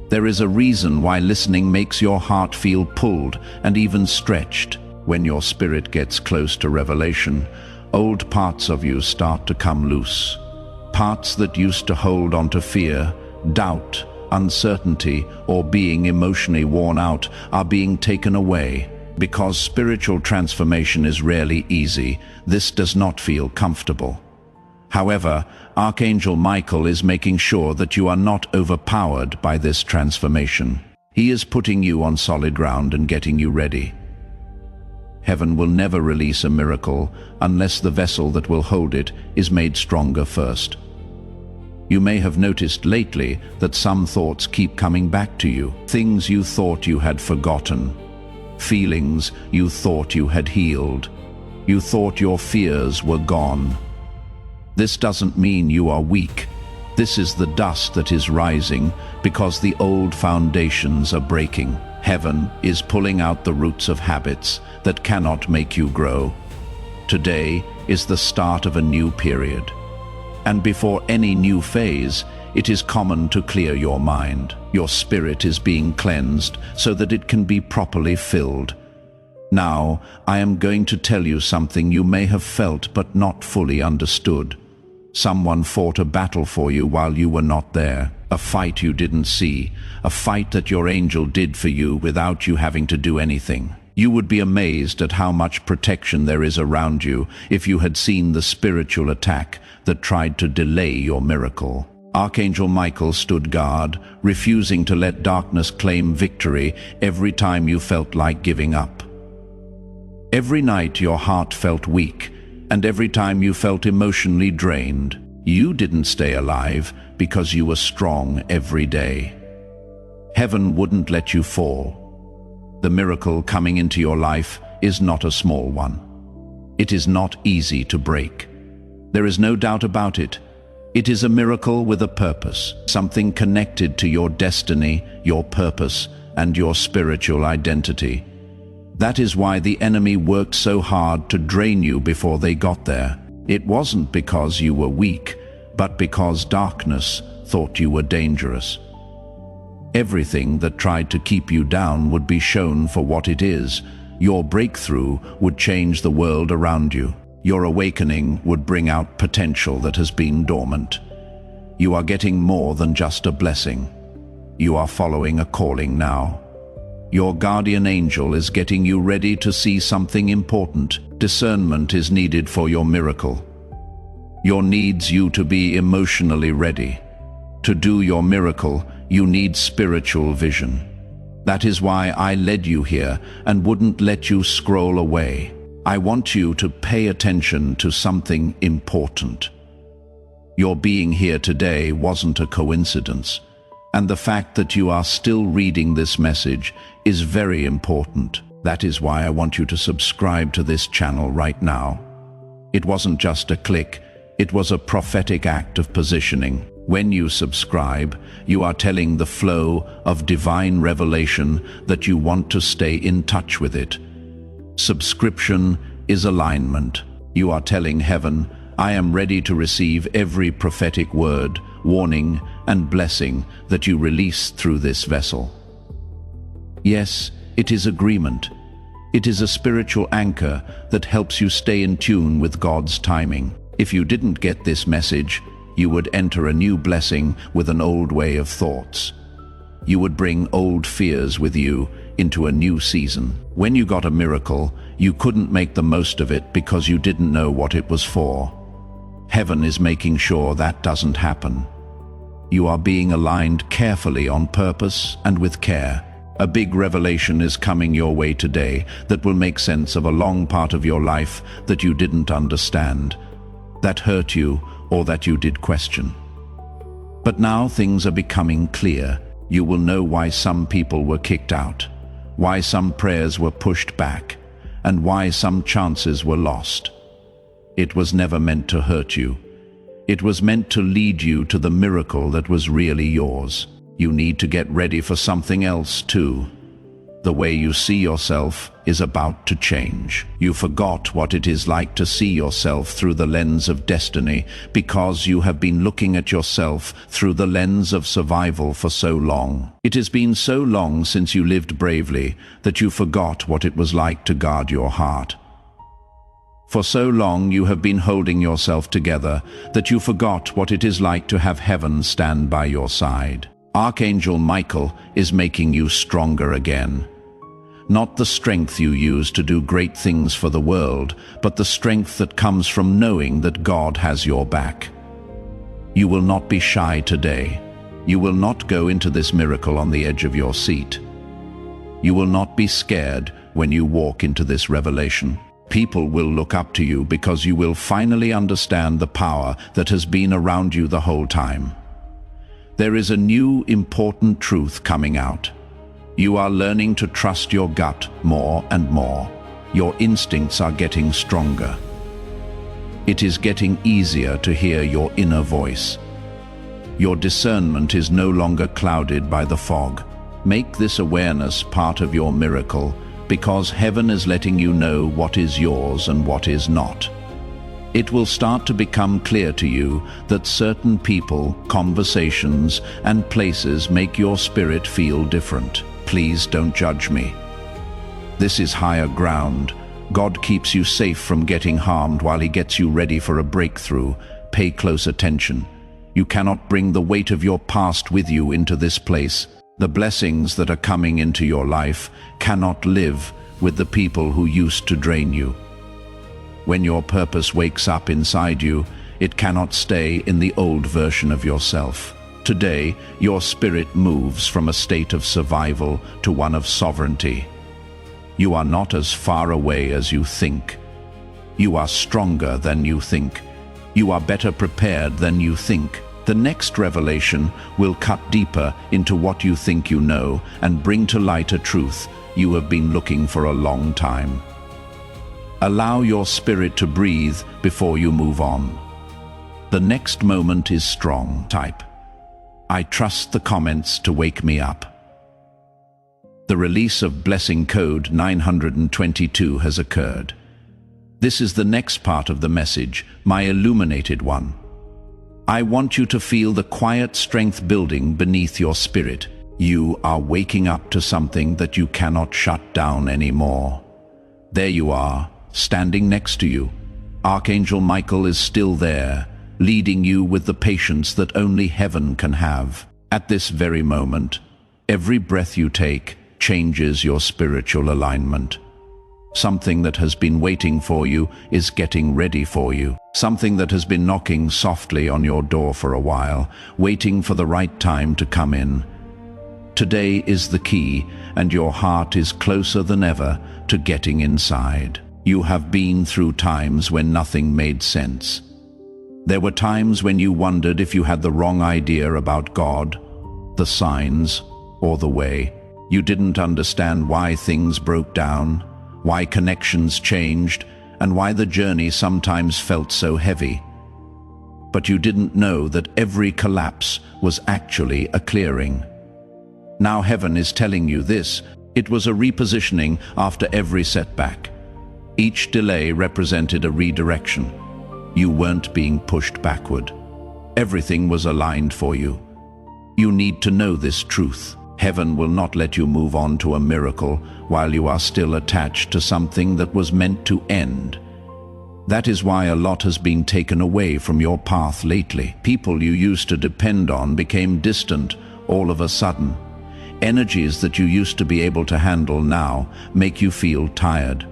There is a reason why listening makes your heart feel pulled and even stretched. When your spirit gets close to revelation, old parts of you start to come loose. Parts that used to hold onto fear, doubt, uncertainty, or being emotionally worn out are being taken away. Because spiritual transformation is rarely easy, this does not feel comfortable. However, Archangel Michael is making sure that you are not overpowered by this transformation. He is putting you on solid ground and getting you ready. Heaven will never release a miracle unless the vessel that will hold it is made stronger first. You may have noticed lately that some thoughts keep coming back to you. Things you thought you had forgotten. Feelings you thought you had healed. You thought your fears were gone. This doesn't mean you are weak. This is the dust that is rising because the old foundations are breaking. Heaven is pulling out the roots of habits that cannot make you grow. Today is the start of a new period. And before any new phase, it is common to clear your mind. Your spirit is being cleansed so that it can be properly filled. Now, I am going to tell you something you may have felt but not fully understood. Someone fought a battle for you while you were not there. A fight you didn't see. A fight that your angel did for you without you having to do anything. You would be amazed at how much protection there is around you if you had seen the spiritual attack that tried to delay your miracle. Archangel Michael stood guard, refusing to let darkness claim victory every time you felt like giving up. Every night your heart felt weak, and every time you felt emotionally drained, you didn't stay alive because you were strong every day. Heaven wouldn't let you fall. The miracle coming into your life is not a small one. It is not easy to break. There is no doubt about it. It is a miracle with a purpose, something connected to your destiny, your purpose, and your spiritual identity. That is why the enemy worked so hard to drain you before they got there. It wasn't because you were weak, but because darkness thought you were dangerous. Everything that tried to keep you down would be shown for what it is. Your breakthrough would change the world around you. Your awakening would bring out potential that has been dormant. You are getting more than just a blessing. You are following a calling now. Your guardian angel is getting you ready to see something important. Discernment is needed for your miracle. Your needs you to be emotionally ready. To do your miracle, you need spiritual vision. That is why I led you here and wouldn't let you scroll away. I want you to pay attention to something important. Your being here today wasn't a coincidence. And the fact that you are still reading this message is very important. That is why I want you to subscribe to this channel right now. It wasn't just a click, it was a prophetic act of positioning. When you subscribe, you are telling the flow of divine revelation that you want to stay in touch with it. Subscription is alignment. You are telling heaven, I am ready to receive every prophetic word, warning, and blessing that you release through this vessel. Yes, it is agreement. It is a spiritual anchor that helps you stay in tune with God's timing. If you didn't get this message, you would enter a new blessing with an old way of thoughts. You would bring old fears with you into a new season. When you got a miracle, you couldn't make the most of it because you didn't know what it was for. Heaven is making sure that doesn't happen. You are being aligned carefully on purpose and with care. A big revelation is coming your way today that will make sense of a long part of your life that you didn't understand, that hurt you, or that you did question. But now things are becoming clear. You will know why some people were kicked out, why some prayers were pushed back, and why some chances were lost. It was never meant to hurt you. It was meant to lead you to the miracle that was really yours. You need to get ready for something else too. The way you see yourself is about to change. You forgot what it is like to see yourself through the lens of destiny because you have been looking at yourself through the lens of survival for so long. It has been so long since you lived bravely that you forgot what it was like to guard your heart. For so long you have been holding yourself together that you forgot what it is like to have heaven stand by your side. Archangel Michael is making you stronger again. Not the strength you use to do great things for the world, but the strength that comes from knowing that God has your back. You will not be shy today. You will not go into this miracle on the edge of your seat. You will not be scared when you walk into this revelation. People will look up to you because you will finally understand the power that has been around you the whole time. There is a new important truth coming out. You are learning to trust your gut more and more. Your instincts are getting stronger. It is getting easier to hear your inner voice. Your discernment is no longer clouded by the fog. Make this awareness part of your miracle, because heaven is letting you know what is yours and what is not. It will start to become clear to you that certain people, conversations, and places make your spirit feel different. Please don't judge me. This is higher ground. God keeps you safe from getting harmed while He gets you ready for a breakthrough. Pay close attention. You cannot bring the weight of your past with you into this place. The blessings that are coming into your life cannot live with the people who used to drain you. When your purpose wakes up inside you, it cannot stay in the old version of yourself. Today, your spirit moves from a state of survival to one of sovereignty. You are not as far away as you think. You are stronger than you think. You are better prepared than you think. The next revelation will cut deeper into what you think you know and bring to light a truth you have been looking for a long time. Allow your spirit to breathe before you move on. The next moment is strong. Type, I trust the comments to wake me up. The release of blessing code 922 has occurred. This is the next part of the message, my illuminated one. I want you to feel the quiet strength building beneath your spirit. You are waking up to something that you cannot shut down anymore. There you are, standing next to you. Archangel Michael is still there, leading you with the patience that only heaven can have. At this very moment, every breath you take changes your spiritual alignment. Something that has been waiting for you is getting ready for you. Something that has been knocking softly on your door for a while, waiting for the right time to come in. Today is the key, and your heart is closer than ever to getting inside. You have been through times when nothing made sense. There were times when you wondered if you had the wrong idea about God, the signs, or the way. You didn't understand why things broke down, why connections changed, and why the journey sometimes felt so heavy. But you didn't know that every collapse was actually a clearing. Now heaven is telling you this. It was a repositioning after every setback. Each delay represented a redirection. You weren't being pushed backward. Everything was aligned for you. You need to know this truth. Heaven will not let you move on to a miracle while you are still attached to something that was meant to end. That is why a lot has been taken away from your path lately. People you used to depend on became distant all of a sudden. Energies that you used to be able to handle now make you feel tired.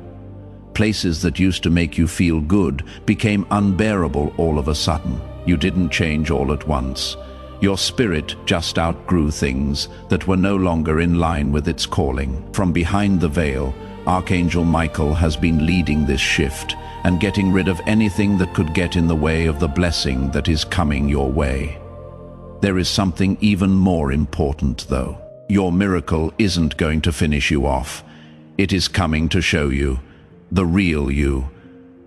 Places that used to make you feel good became unbearable all of a sudden. You didn't change all at once. Your spirit just outgrew things that were no longer in line with its calling. From behind the veil, Archangel Michael has been leading this shift and getting rid of anything that could get in the way of the blessing that is coming your way. There is something even more important, though. Your miracle isn't going to finish you off. It is coming to show you the real you.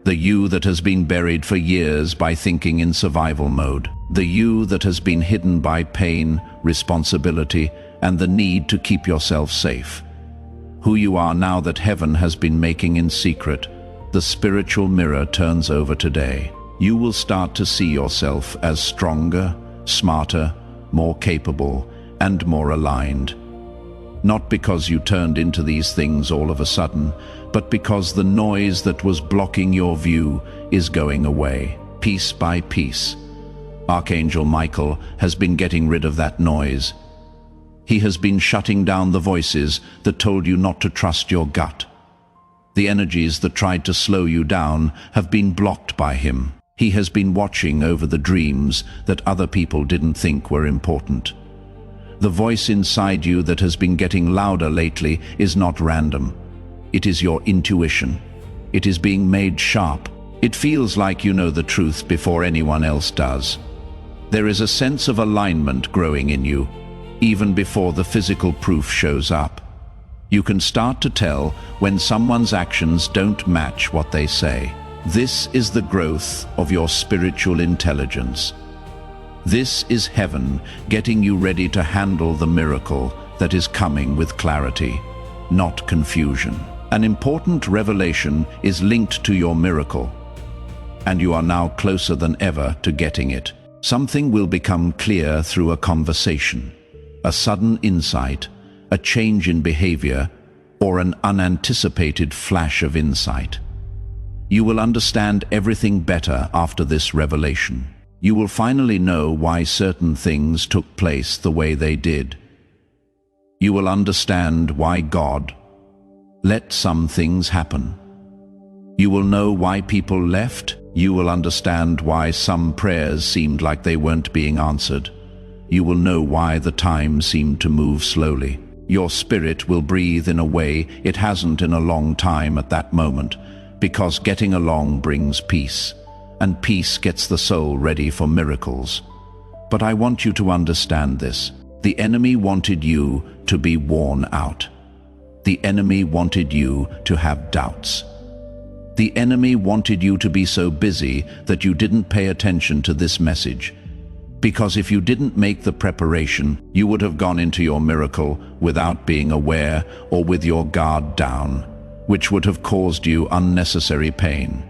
The you that has been buried for years by thinking in survival mode. The you that has been hidden by pain, responsibility, and the need to keep yourself safe. Who you are now that heaven has been making in secret. The spiritual mirror turns over today. You will start to see yourself as stronger, smarter, more capable, and more aligned. Not because you turned into these things all of a sudden, but because the noise that was blocking your view is going away, piece by piece. Archangel Michael has been getting rid of that noise. He has been shutting down the voices that told you not to trust your gut. The energies that tried to slow you down have been blocked by him. He has been watching over the dreams that other people didn't think were important. The voice inside you that has been getting louder lately is not random. It is your intuition. It is being made sharp. It feels like you know the truth before anyone else does. There is a sense of alignment growing in you, even before the physical proof shows up. You can start to tell when someone's actions don't match what they say. This is the growth of your spiritual intelligence. This is heaven getting you ready to handle the miracle that is coming with clarity, not confusion. An important revelation is linked to your miracle, and you are now closer than ever to getting it. Something will become clear through a conversation, a sudden insight, a change in behavior, or an unanticipated flash of insight. You will understand everything better after this revelation. You will finally know why certain things took place the way they did. You will understand why God let some things happen. You will know why people left. You will understand why some prayers seemed like they weren't being answered. You will know why the time seemed to move slowly. Your spirit will breathe in a way it hasn't in a long time at that moment, because getting along brings peace, and peace gets the soul ready for miracles. But I want you to understand this. The enemy wanted you to be worn out. The enemy wanted you to have doubts. The enemy wanted you to be so busy that you didn't pay attention to this message. Because if you didn't make the preparation, you would have gone into your miracle without being aware or with your guard down, which would have caused you unnecessary pain.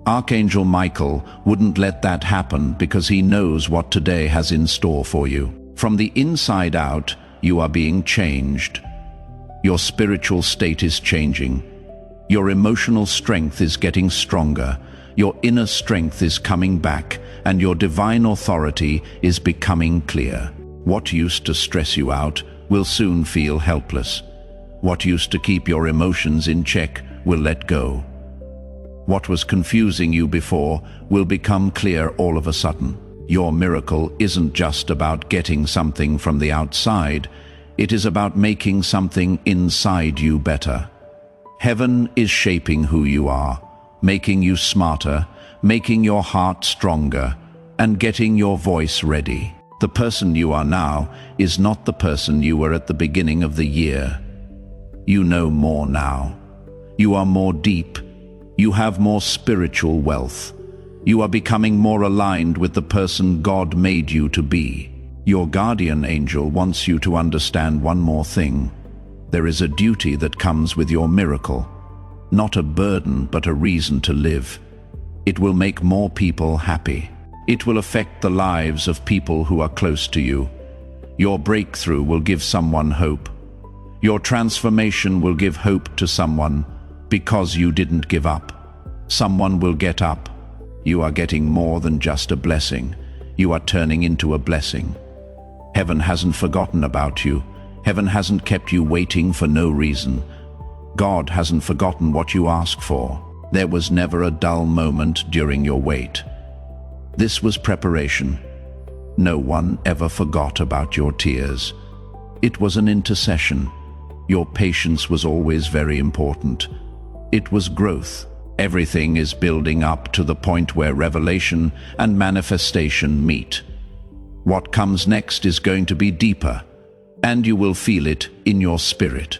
Archangel Michael wouldn't let that happen because he knows what today has in store for you. From the inside out, you are being changed. Your spiritual state is changing. Your emotional strength is getting stronger. Your inner strength is coming back, and your divine authority is becoming clear. What used to stress you out will soon feel helpless. What used to keep your emotions in check will let go. What was confusing you before will become clear all of a sudden. Your miracle isn't just about getting something from the outside, it is about making something inside you better. Heaven is shaping who you are, making you smarter, making your heart stronger, and getting your voice ready. The person you are now is not the person you were at the beginning of the year. You know more now. You are more deep. You have more spiritual wealth. You are becoming more aligned with the person God made you to be. Your guardian angel wants you to understand one more thing. There is a duty that comes with your miracle. Not a burden, but a reason to live. It will make more people happy. It will affect the lives of people who are close to you. Your breakthrough will give someone hope. Your transformation will give hope to someone because you didn't give up. Someone will get up. You are getting more than just a blessing. You are turning into a blessing. Heaven hasn't forgotten about you. Heaven hasn't kept you waiting for no reason. God hasn't forgotten what you asked for. There was never a dull moment during your wait. This was preparation. No one ever forgot about your tears. It was an intercession. Your patience was always very important. It was growth. Everything is building up to the point where revelation and manifestation meet. What comes next is going to be deeper, and you will feel it in your spirit.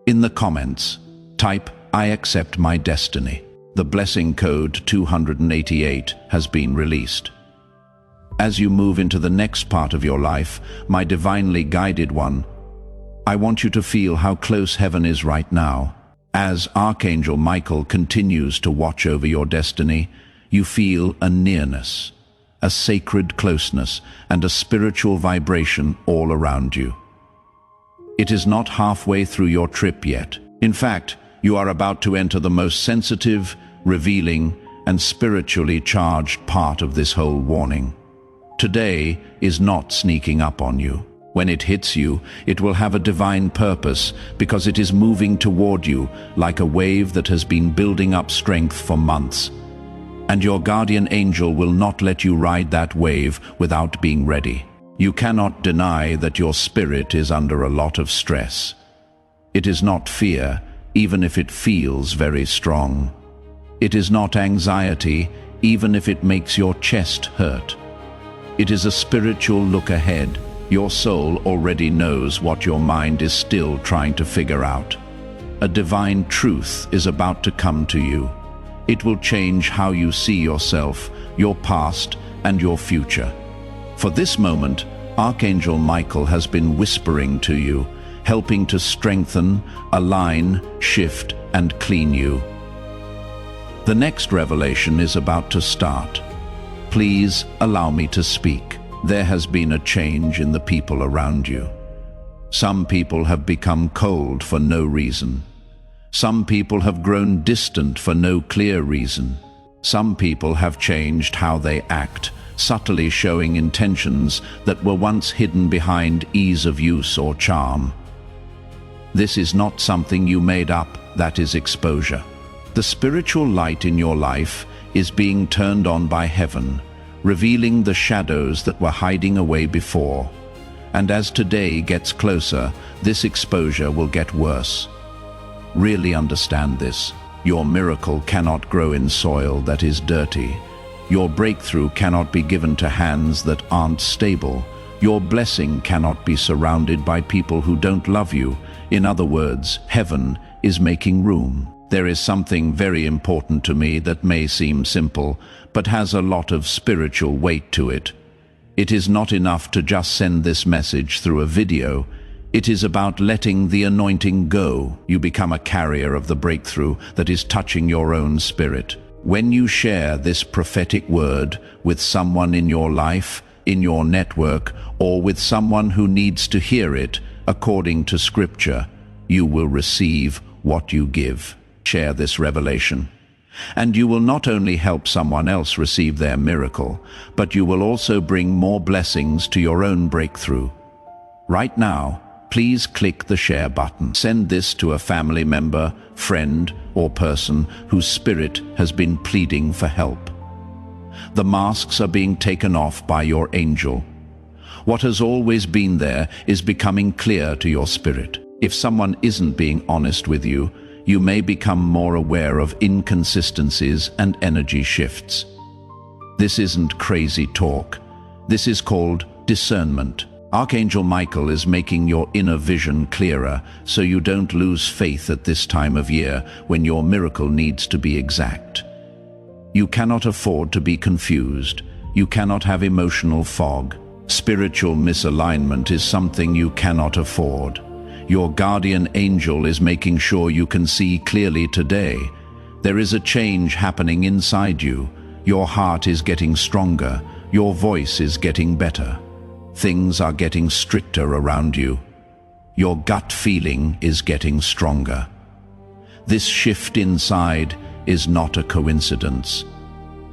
In the comments, type, "I accept my destiny." The blessing code 288 has been released. As you move into the next part of your life, my divinely guided one, I want you to feel how close heaven is right now. As Archangel Michael continues to watch over your destiny, you feel a nearness, a sacred closeness, and a spiritual vibration all around you. It is not halfway through your trip yet. In fact, you are about to enter the most sensitive, revealing, and spiritually charged part of this whole warning. Today is not sneaking up on you. When it hits you, it will have a divine purpose because it is moving toward you like a wave that has been building up strength for months. And your guardian angel will not let you ride that wave without being ready. You cannot deny that your spirit is under a lot of stress. It is not fear, even if it feels very strong. It is not anxiety, even if it makes your chest hurt. It is a spiritual look ahead. Your soul already knows what your mind is still trying to figure out. A divine truth is about to come to you. It will change how you see yourself, your past, and your future. For this moment, Archangel Michael has been whispering to you, helping to strengthen, align, shift, and clean you. The next revelation is about to start. Please allow me to speak. There has been a change in the people around you. Some people have become cold for no reason. Some people have grown distant for no clear reason. Some people have changed how they act, subtly showing intentions that were once hidden behind ease of use or charm. This is not something you made up, that is exposure. The spiritual light in your life is being turned on by heaven, revealing the shadows that were hiding away before. And as today gets closer, this exposure will get worse. Really understand this. Your miracle cannot grow in soil that is dirty. Your breakthrough cannot be given to hands that aren't stable. Your blessing cannot be surrounded by people who don't love you. In other words, heaven is making room. There is something very important to me that may seem simple, but has a lot of spiritual weight to it. It is not enough to just send this message through a video. It is about letting the anointing go. You become a carrier of the breakthrough that is touching your own spirit. When you share this prophetic word with someone in your life, in your network, or with someone who needs to hear it, according to Scripture, you will receive what you give. Share this revelation. And you will not only help someone else receive their miracle, but you will also bring more blessings to your own breakthrough. Right now, please click the share button. Send this to a family member, friend, or person whose spirit has been pleading for help. The masks are being taken off by your angel. What has always been there is becoming clear to your spirit. If someone isn't being honest with you, you may become more aware of inconsistencies and energy shifts. This isn't crazy talk. This is called discernment. Archangel Michael is making your inner vision clearer so you don't lose faith at this time of year when your miracle needs to be exact. You cannot afford to be confused. You cannot have emotional fog. Spiritual misalignment is something you cannot afford. Your guardian angel is making sure you can see clearly today. There is a change happening inside you. Your heart is getting stronger. Your voice is getting better. Things are getting stricter around you. Your gut feeling is getting stronger. This shift inside is not a coincidence.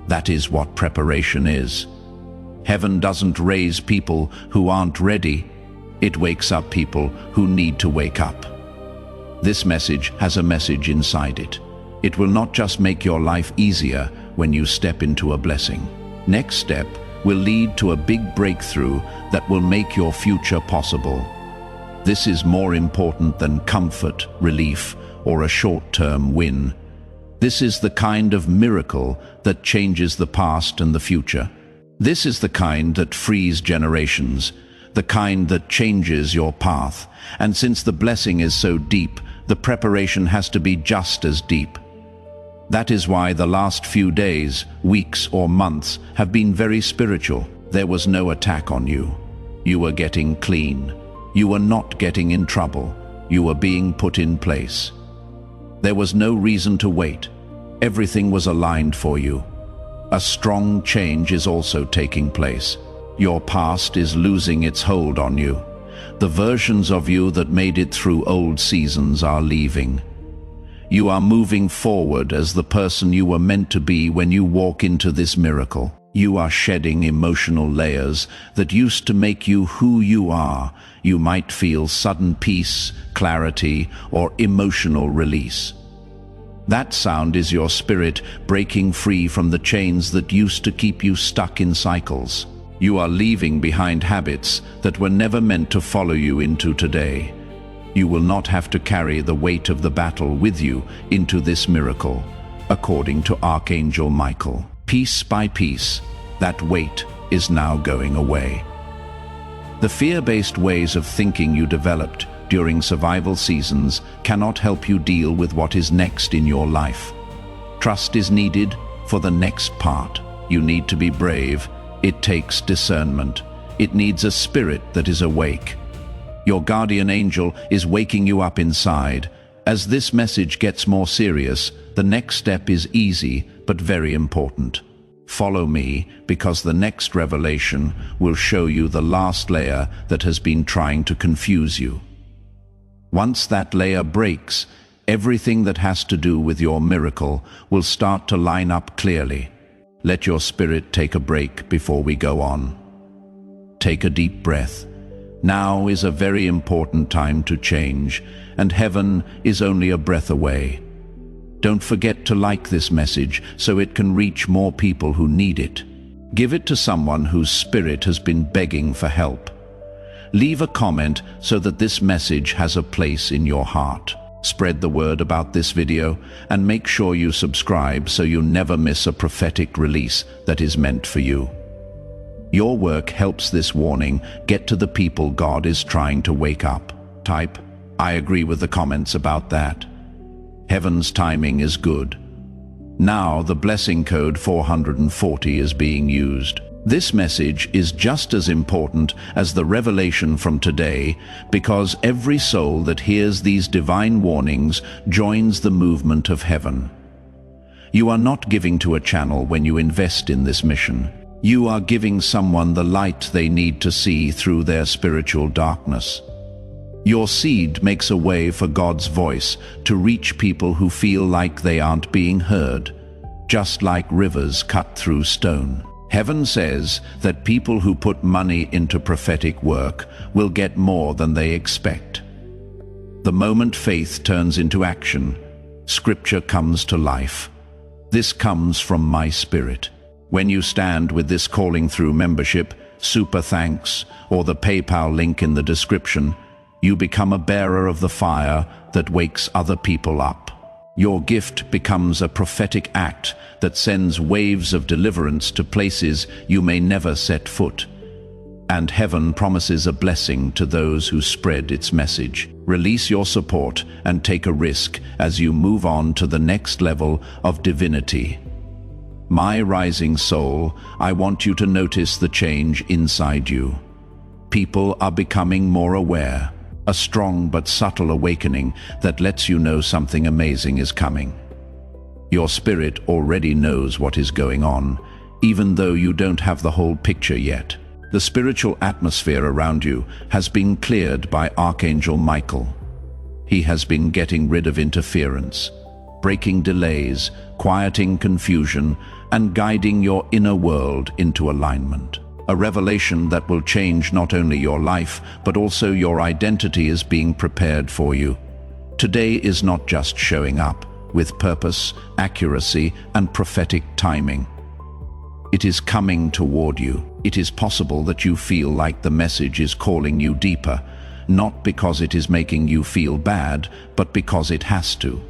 That is what preparation is. Heaven doesn't raise people who aren't ready. It wakes up people who need to wake up. This message has a message inside it. It will not just make your life easier when you step into a blessing. Next step will lead to a big breakthrough that will make your future possible. This is more important than comfort, relief, or a short-term win. This is the kind of miracle that changes the past and the future. This is the kind that frees generations, the kind that changes your path. And since the blessing is so deep, the preparation has to be just as deep. That is why the last few days, weeks, or months have been very spiritual. There was no attack on you. You were getting clean. You were not getting in trouble. You were being put in place. There was no reason to wait. Everything was aligned for you. A strong change is also taking place. Your past is losing its hold on you. The versions of you that made it through old seasons are leaving. You are moving forward as the person you were meant to be when you walk into this miracle. You are shedding emotional layers that used to make you who you are. You might feel sudden peace, clarity, or emotional release. That sound is your spirit breaking free from the chains that used to keep you stuck in cycles. You are leaving behind habits that were never meant to follow you into today. You will not have to carry the weight of the battle with you into this miracle, according to Archangel Michael. Piece by piece, that weight is now going away. The fear-based ways of thinking you developed during survival seasons cannot help you deal with what is next in your life. Trust is needed for the next part. You need to be brave. It takes discernment. It needs a spirit that is awake. Your guardian angel is waking you up inside. As this message gets more serious, the next step is easy but very important. Follow me, because the next revelation will show you the last layer that has been trying to confuse you. Once that layer breaks, everything that has to do with your miracle will start to line up clearly. Let your spirit take a break before we go on. Take a deep breath. Now is a very important time to change, and heaven is only a breath away. Don't forget to like this message so it can reach more people who need it. Give it to someone whose spirit has been begging for help. Leave a comment so that this message has a place in your heart. Spread the word about this video and make sure you subscribe so you never miss a prophetic release that is meant for you. Your work helps this warning get to the people God is trying to wake up. Type, I agree with the comments about that. Heaven's timing is good. Now the blessing code 440 is being used. This message is just as important as the revelation from today, because every soul that hears these divine warnings joins the movement of heaven. You are not giving to a channel when you invest in this mission. You are giving someone the light they need to see through their spiritual darkness. Your seed makes a way for God's voice to reach people who feel like they aren't being heard, just like rivers cut through stone. Heaven says that people who put money into prophetic work will get more than they expect. The moment faith turns into action, Scripture comes to life. This comes from my spirit. When you stand with this Calling Through membership, super thanks, or the PayPal link in the description, you become a bearer of the fire that wakes other people up. Your gift becomes a prophetic act that sends waves of deliverance to places you may never set foot. And heaven promises a blessing to those who spread its message. Release your support and take a risk as you move on to the next level of divinity. My rising soul, I want you to notice the change inside you. People are becoming more aware, a strong but subtle awakening that lets you know something amazing is coming. Your spirit already knows what is going on, even though you don't have the whole picture yet. The spiritual atmosphere around you has been cleared by Archangel Michael. He has been getting rid of interference, breaking delays, quieting confusion, and guiding your inner world into alignment. A revelation that will change not only your life, but also your identity is being prepared for you. Today is not just showing up with purpose, accuracy, and prophetic timing. It is coming toward you. It is possible that you feel like the message is calling you deeper, not because it is making you feel bad, but because it has to.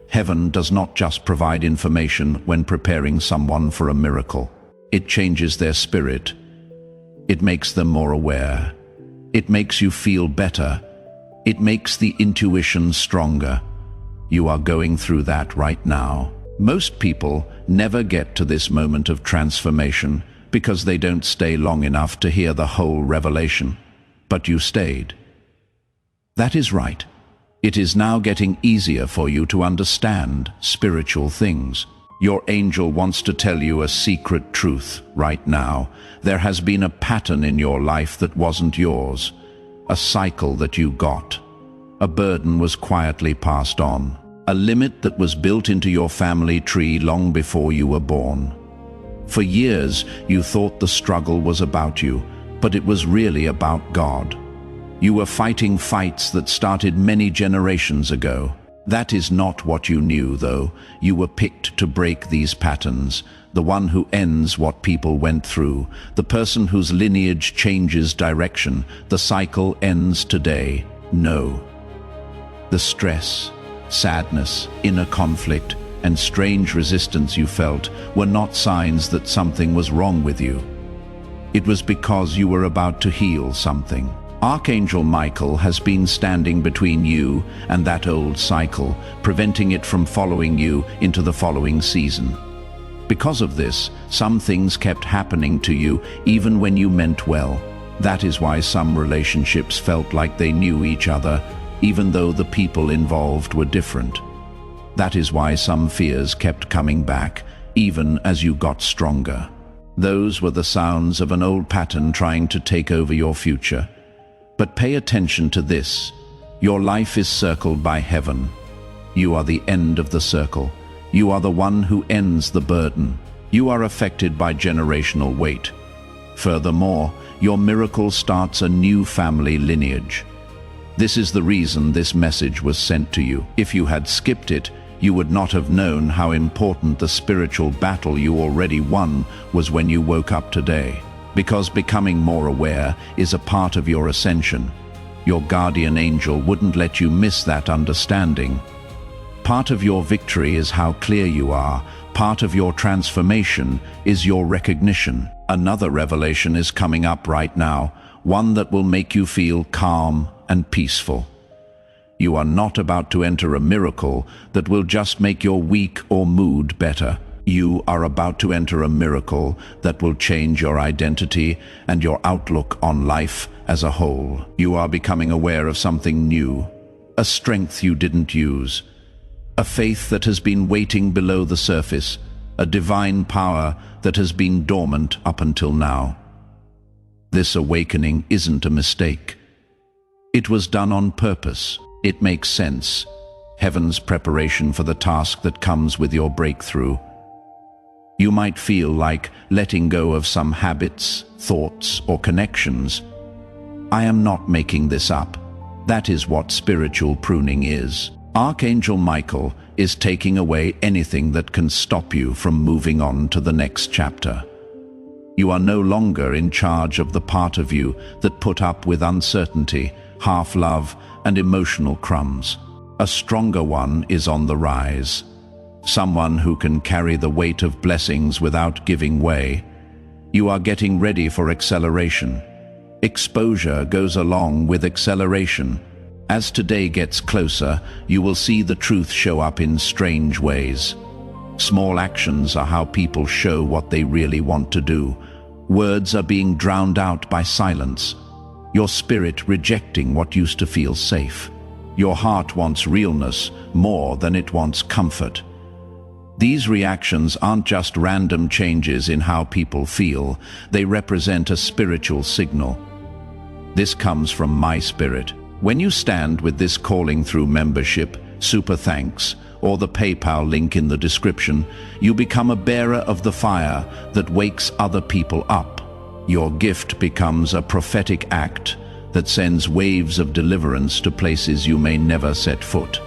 Heaven does not just provide information when preparing someone for a miracle. It changes their spirit. It makes them more aware. It makes you feel better. It makes the intuition stronger. You are going through that right now. Most people never get to this moment of transformation because they don't stay long enough to hear the whole revelation. But you stayed. That is right. It is now getting easier for you to understand spiritual things. Your angel wants to tell you a secret truth right now. There has been a pattern in your life that wasn't yours, a cycle that you got. A burden was quietly passed on. A limit that was built into your family tree long before you were born. For years, you thought the struggle was about you, but it was really about God. You were fighting fights that started many generations ago. That is not what you knew, though. You were picked to break these patterns, the one who ends what people went through, the person whose lineage changes direction. The cycle ends today. No. The stress, sadness, inner conflict, and strange resistance you felt were not signs that something was wrong with you. It was because you were about to heal something. Archangel Michael has been standing between you and that old cycle, preventing it from following you into the following season. Because of this, some things kept happening to you even when you meant well. That is why some relationships felt like they knew each other, even though the people involved were different. That is why some fears kept coming back, even as you got stronger. Those were the sounds of an old pattern trying to take over your future. But pay attention to this. Your life is circled by heaven. You are the end of the circle. You are the one who ends the burden. You are affected by generational weight. Furthermore, your miracle starts a new family lineage. This is the reason this message was sent to you. If you had skipped it, you would not have known how important the spiritual battle you already won was when you woke up today. Because becoming more aware is a part of your ascension. Your guardian angel wouldn't let you miss that understanding. Part of your victory is how clear you are. Part of your transformation is your recognition. Another revelation is coming up right now, one that will make you feel calm and peaceful. You are not about to enter a miracle that will just make your week or mood better. You are about to enter a miracle that will change your identity and your outlook on life as a whole. You are becoming aware of something new, a strength you didn't use, a faith that has been waiting below the surface, a divine power that has been dormant up until now. This awakening isn't a mistake. It was done on purpose. It makes sense. Heaven's preparation for the task that comes with your breakthrough. You might feel like letting go of some habits, thoughts, or connections. I am not making this up. That is what spiritual pruning is. Archangel Michael is taking away anything that can stop you from moving on to the next chapter. You are no longer in charge of the part of you that put up with uncertainty, half-love, and emotional crumbs. A stronger one is on the rise. Someone who can carry the weight of blessings without giving way. You are getting ready for acceleration. Exposure goes along with acceleration. As today gets closer, you will see the truth show up in strange ways. Small actions are how people show what they really want to do. Words are being drowned out by silence. Your spirit rejecting what used to feel safe. Your heart wants realness more than it wants comfort. These reactions aren't just random changes in how people feel, they represent a spiritual signal. This comes from my spirit. When you stand with this calling through membership, super thanks, or the PayPal link in the description, you become a bearer of the fire that wakes other people up. Your gift becomes a prophetic act that sends waves of deliverance to places you may never set foot.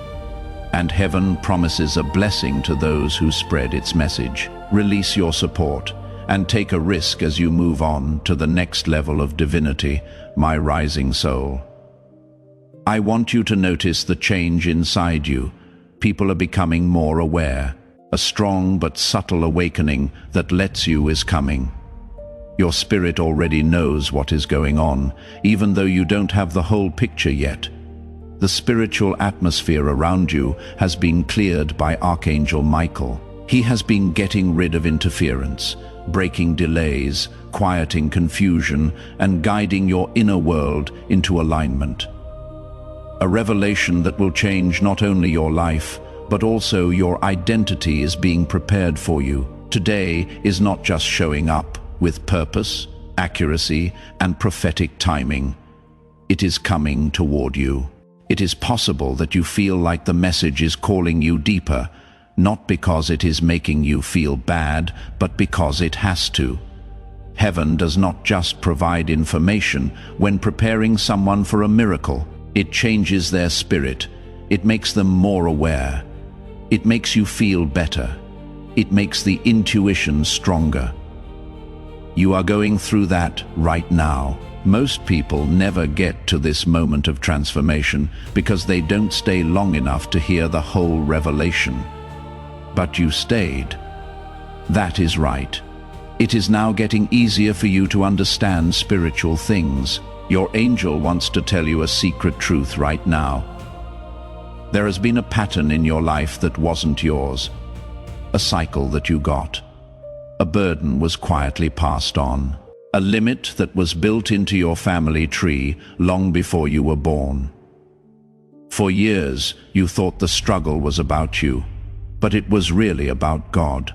And heaven promises a blessing to those who spread its message. Release your support and take a risk as you move on to the next level of divinity, my rising soul. I want you to notice the change inside you. People are becoming more aware. A strong but subtle awakening that lets you is coming. Your spirit already knows what is going on, even though you don't have the whole picture yet. The spiritual atmosphere around you has been cleared by Archangel Michael. He has been getting rid of interference, breaking delays, quieting confusion, and guiding your inner world into alignment. A revelation that will change not only your life, but also your identity is being prepared for you. Today is not just showing up with purpose, accuracy, and prophetic timing. It is coming toward you. It is possible that you feel like the message is calling you deeper, not because it is making you feel bad, but because it has to. Heaven does not just provide information when preparing someone for a miracle. It changes their spirit. It makes them more aware. It makes you feel better. It makes the intuition stronger. You are going through that right now. Most people never get to this moment of transformation because they don't stay long enough to hear the whole revelation. But you stayed. That is right. It is now getting easier for you to understand spiritual things. Your angel wants to tell you a secret truth right now. There has been a pattern in your life that wasn't yours, a cycle that you got. A burden was quietly passed on, a limit that was built into your family tree long before you were born. For years, you thought the struggle was about you, but it was really about God.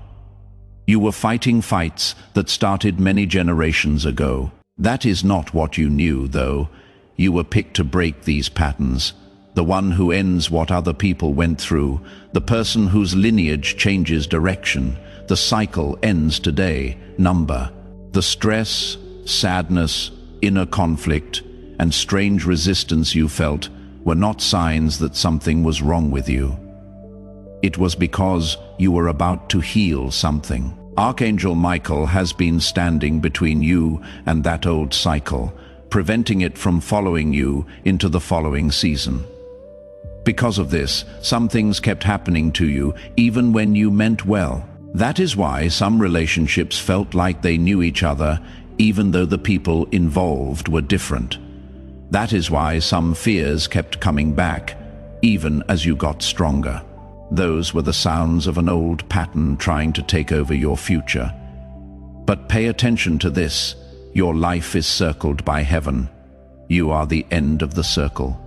You were fighting fights that started many generations ago. That is not what you knew, though. You were picked to break these patterns. The one who ends what other people went through, the person whose lineage changes direction. The cycle ends today. Number. The stress, sadness, inner conflict, and strange resistance you felt were not signs that something was wrong with you. It was because you were about to heal something. Archangel Michael has been standing between you and that old cycle, preventing it from following you into the following season. Because of this, some things kept happening to you even when you meant well. That is why some relationships felt like they knew each other, even though the people involved were different. That is why some fears kept coming back, even as you got stronger. Those were the sounds of an old pattern trying to take over your future. But pay attention to this. Your life is circled by heaven. You are the end of the circle.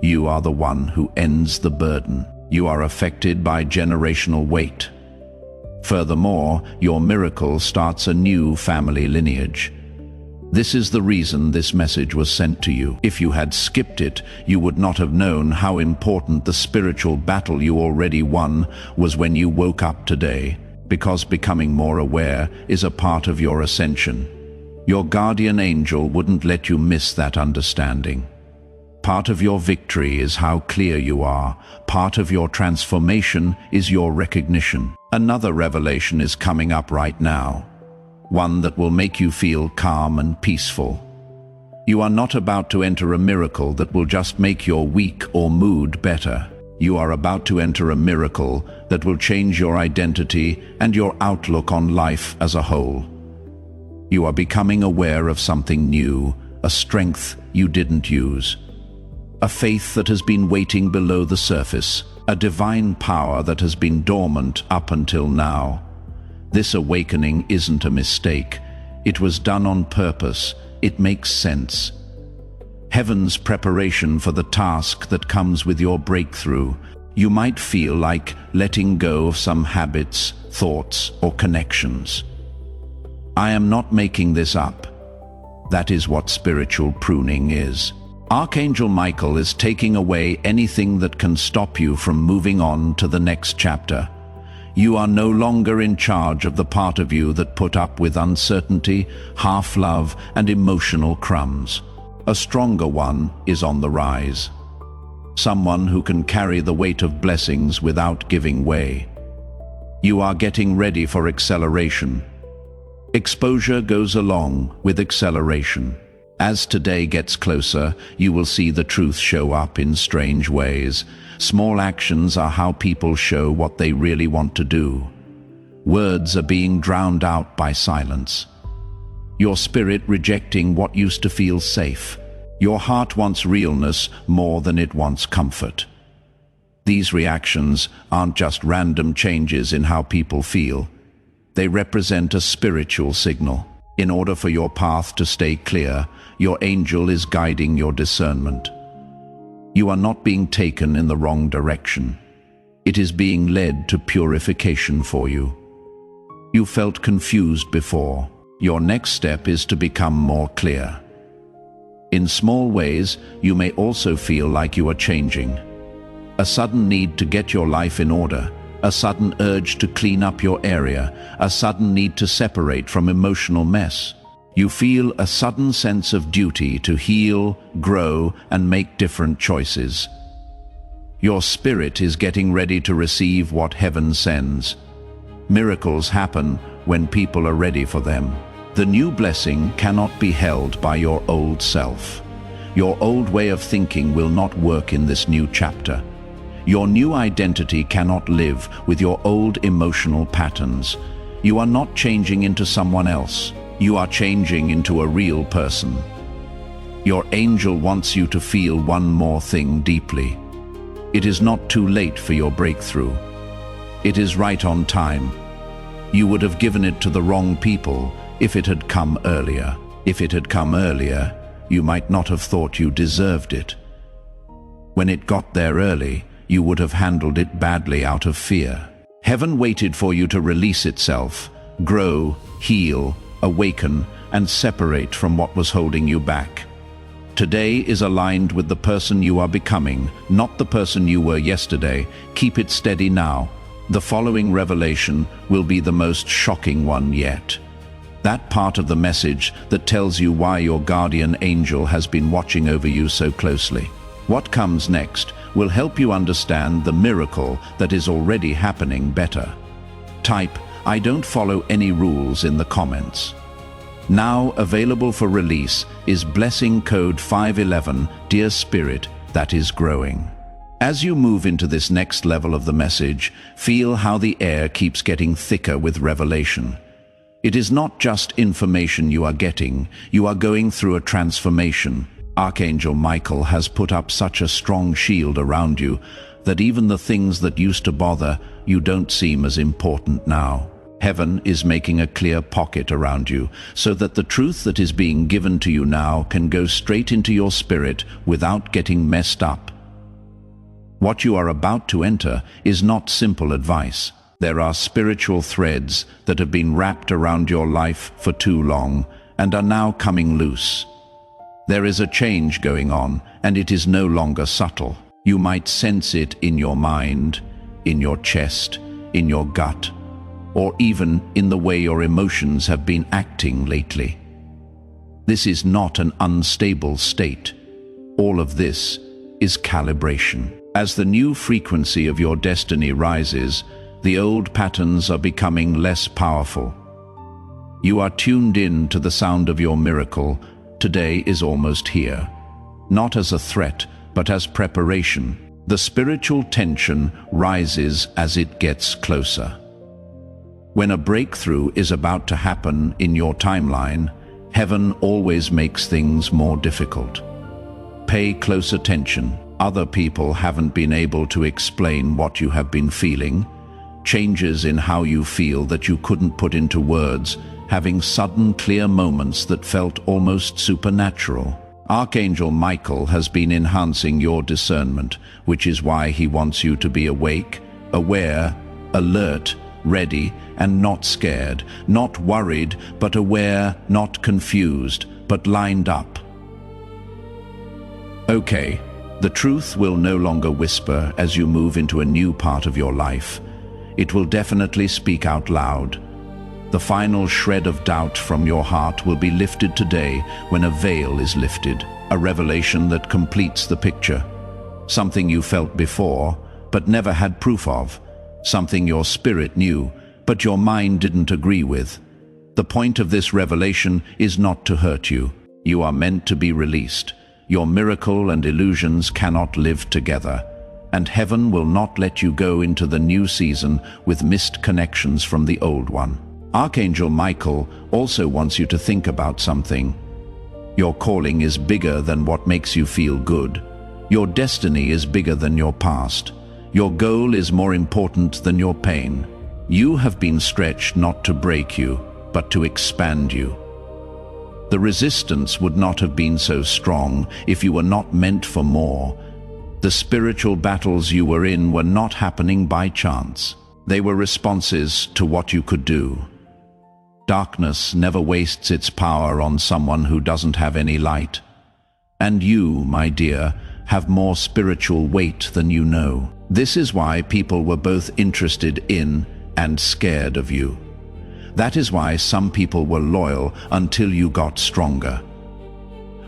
You are the one who ends the burden. You are affected by generational weight. Furthermore, your miracle starts a new family lineage. This is the reason this message was sent to you. If you had skipped it, you would not have known how important the spiritual battle you already won was when you woke up today, because becoming more aware is a part of your ascension. Your guardian angel wouldn't let you miss that understanding. Part of your victory is how clear you are. Part of your transformation is your recognition. Another revelation is coming up right now. One that will make you feel calm and peaceful. You are not about to enter a miracle that will just make your week or mood better. You are about to enter a miracle that will change your identity and your outlook on life as a whole. You are becoming aware of something new, a strength you didn't use, a faith that has been waiting below the surface, a divine power that has been dormant up until now. This awakening isn't a mistake. It was done on purpose. It makes sense. Heaven's preparation for the task that comes with your breakthrough. You might feel like letting go of some habits, thoughts, or connections. I am not making this up. That is what spiritual pruning is. Archangel Michael is taking away anything that can stop you from moving on to the next chapter. You are no longer in charge of the part of you that put up with uncertainty, half-love, and emotional crumbs. A stronger one is on the rise. Someone who can carry the weight of blessings without giving way. You are getting ready for acceleration. Exposure goes along with acceleration. As today gets closer, you will see the truth show up in strange ways. Small actions are how people show what they really want to do. Words are being drowned out by silence. Your spirit rejecting what used to feel safe. Your heart wants realness more than it wants comfort. These reactions aren't just random changes in how people feel. They represent a spiritual signal. In order for your path to stay clear, your angel is guiding your discernment. You are not being taken in the wrong direction. It is being led to purification for you. You felt confused before. Your next step is to become more clear. In small ways, you may also feel like you are changing. A sudden need to get your life in order, a sudden urge to clean up your area, a sudden need to separate from emotional mess. You feel a sudden sense of duty to heal, grow, and make different choices. Your spirit is getting ready to receive what heaven sends. Miracles happen when people are ready for them. The new blessing cannot be held by your old self. Your old way of thinking will not work in this new chapter. Your new identity cannot live with your old emotional patterns. You are not changing into someone else. You are changing into a real person. Your angel wants you to feel one more thing deeply. It is not too late for your breakthrough. It is right on time. You would have given it to the wrong people if it had come earlier. If it had come earlier, you might not have thought you deserved it. When it got there early, you would have handled it badly out of fear. Heaven waited for you to release itself, grow, heal, awaken, and separate from what was holding you back. Today is aligned with the person you are becoming, not the person you were yesterday. Keep it steady now. The following revelation will be the most shocking one yet. That part of the message that tells you why your guardian angel has been watching over you so closely. What comes next will help you understand the miracle that is already happening better. Type, "I don't follow any rules" in the comments. Now available for release is Blessing Code 511, Dear Spirit that is growing. As you move into this next level of the message, feel how the air keeps getting thicker with revelation. It is not just information you are getting, you are going through a transformation. Archangel Michael has put up such a strong shield around you that even the things that used to bother you don't seem as important now. Heaven is making a clear pocket around you so that the truth that is being given to you now can go straight into your spirit without getting messed up. What you are about to enter is not simple advice. There are spiritual threads that have been wrapped around your life for too long and are now coming loose. There is a change going on, and it is no longer subtle. You might sense it in your mind, in your chest, in your gut, or even in the way your emotions have been acting lately. This is not an unstable state. All of this is calibration. As the new frequency of your destiny rises, the old patterns are becoming less powerful. You are tuned in to the sound of your miracle. Today is almost here. Not as a threat, but as preparation. The spiritual tension rises as it gets closer. When a breakthrough is about to happen in your timeline, Heaven always makes things more difficult. Pay close attention. Other people haven't been able to explain what you have been feeling. Changes in how you feel that you couldn't put into words, having sudden clear moments that felt almost supernatural. Archangel Michael has been enhancing your discernment, which is why he wants you to be awake, aware, alert, ready, and not scared, not worried, but aware, not confused, but lined up. Okay, the truth will no longer whisper as you move into a new part of your life. It will definitely speak out loud. The final shred of doubt from your heart will be lifted today when a veil is lifted, a revelation that completes the picture. Something you felt before, but never had proof of. Something your spirit knew, but your mind didn't agree with. The point of this revelation is not to hurt you. You are meant to be released. Your miracle and illusions cannot live together, and heaven will not let you go into the new season with missed connections from the old one. Archangel Michael also wants you to think about something. Your calling is bigger than what makes you feel good. Your destiny is bigger than your past. Your goal is more important than your pain. You have been stretched not to break you, but to expand you. The resistance would not have been so strong if you were not meant for more. The spiritual battles you were in were not happening by chance. They were responses to what you could do. Darkness never wastes its power on someone who doesn't have any light. And you, my dear, have more spiritual weight than you know. This is why people were both interested in and scared of you. That is why some people were loyal until you got stronger.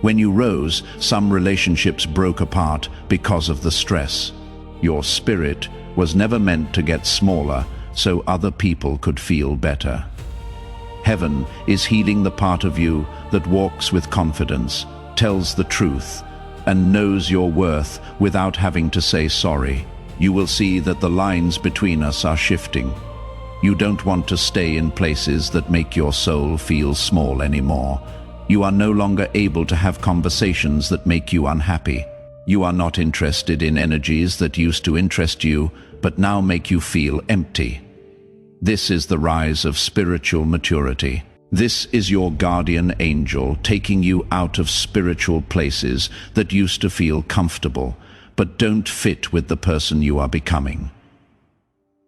When you rose, some relationships broke apart because of the stress. Your spirit was never meant to get smaller so other people could feel better. Heaven is healing the part of you that walks with confidence, tells the truth, and knows your worth without having to say sorry. You will see that the lines between us are shifting. You don't want to stay in places that make your soul feel small anymore. You are no longer able to have conversations that make you unhappy. You are not interested in energies that used to interest you, but now make you feel empty. This is the rise of spiritual maturity. This is your guardian angel taking you out of spiritual places that used to feel comfortable, but don't fit with the person you are becoming.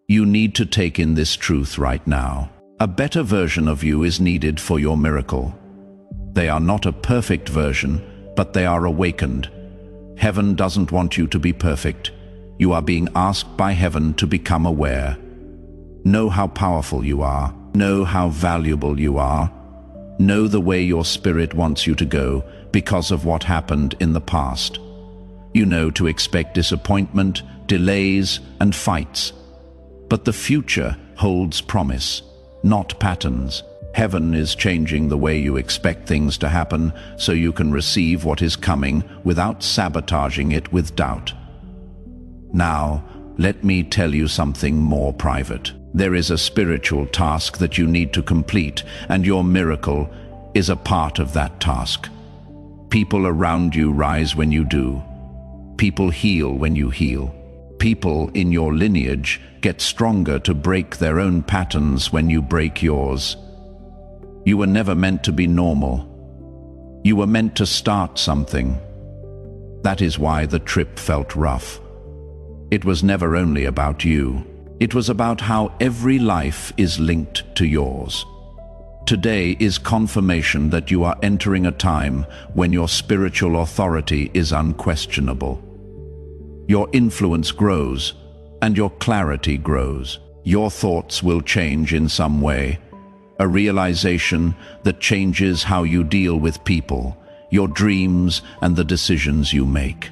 You need to take in this truth right now. A better version of you is needed for your miracle. They are not a perfect version, but they are awakened. Heaven doesn't want you to be perfect. You are being asked by heaven to become aware. Know how powerful you are. Know how valuable you are. Know the way your spirit wants you to go because of what happened in the past. You know to expect disappointment, delays, and fights. But the future holds promise, not patterns. Heaven is changing the way you expect things to happen so you can receive what is coming without sabotaging it with doubt. Now, let me tell you something more private. There is a spiritual task that you need to complete, and your miracle is a part of that task. People around you rise when you do. People heal when you heal. People in your lineage get stronger to break their own patterns when you break yours. You were never meant to be normal. You were meant to start something. That is why the trip felt rough. It was never only about you. It was about how every life is linked to yours. Today is confirmation that you are entering a time when your spiritual authority is unquestionable. Your influence grows, and your clarity grows. Your thoughts will change in some way. A realization that changes how you deal with people, your dreams, and the decisions you make.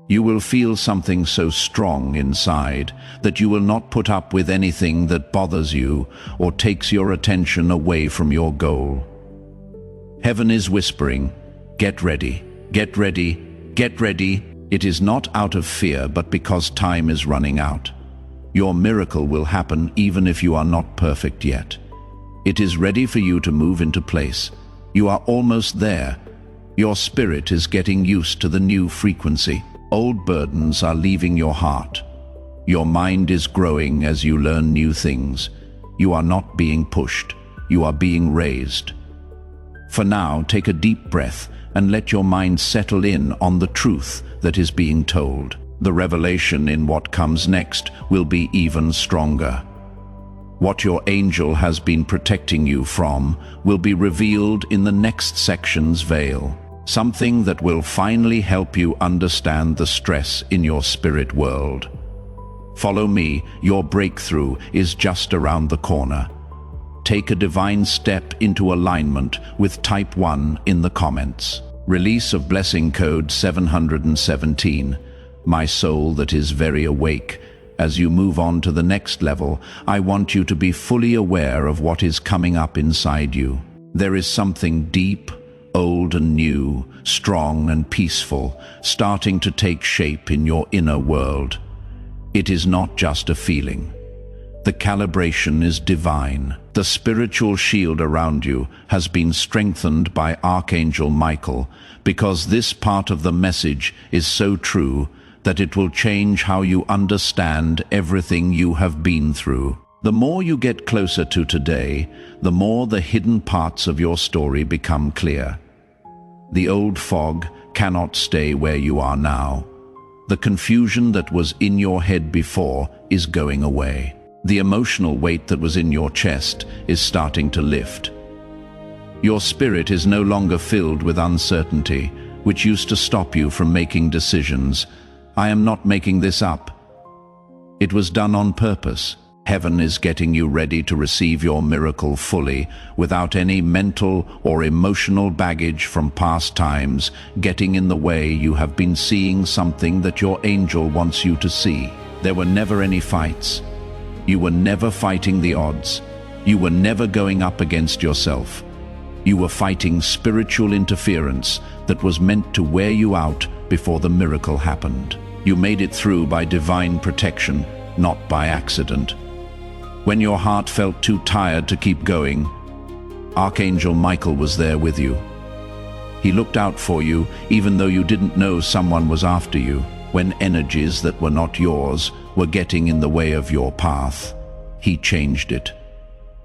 You will feel something so strong inside that you will not put up with anything that bothers you or takes your attention away from your goal. Heaven is whispering, "Get ready, get ready, get ready." It is not out of fear, but because time is running out. Your miracle will happen even if you are not perfect yet. It is ready for you to move into place. You are almost there. Your spirit is getting used to the new frequency. Old burdens are leaving your heart. Your mind is growing as you learn new things. You are not being pushed. You are being raised. For now, take a deep breath and let your mind settle in on the truth that is being told. The revelation in what comes next will be even stronger. What your angel has been protecting you from will be revealed in the next section's veil. Something that will finally help you understand the stress in your spirit world. Follow me, your breakthrough is just around the corner. Take a divine step into alignment with Type 1 in the comments. Release of Blessing Code 717. My soul that is very awake. As you move on to the next level, I want you to be fully aware of what is coming up inside you. There is something deep, old and new, strong and peaceful, starting to take shape in your inner world. It is not just a feeling. The calibration is divine. The spiritual shield around you has been strengthened by Archangel Michael, because this part of the message is so true that it will change how you understand everything you have been through. The more you get closer to today, the more the hidden parts of your story become clear. The old fog cannot stay where you are now. The confusion that was in your head before is going away. The emotional weight that was in your chest is starting to lift. Your spirit is no longer filled with uncertainty, which used to stop you from making decisions. I am not making this up. It was done on purpose. Heaven is getting you ready to receive your miracle fully, without any mental or emotional baggage from past times getting in the way. You have been seeing something that your angel wants you to see. There were never any fights. You were never fighting the odds. You were never going up against yourself. You were fighting spiritual interference that was meant to wear you out before the miracle happened. You made it through by divine protection, not by accident. When your heart felt too tired to keep going, Archangel Michael was there with you. He looked out for you, even though you didn't know someone was after you. When energies that were not yours were getting in the way of your path, he changed it.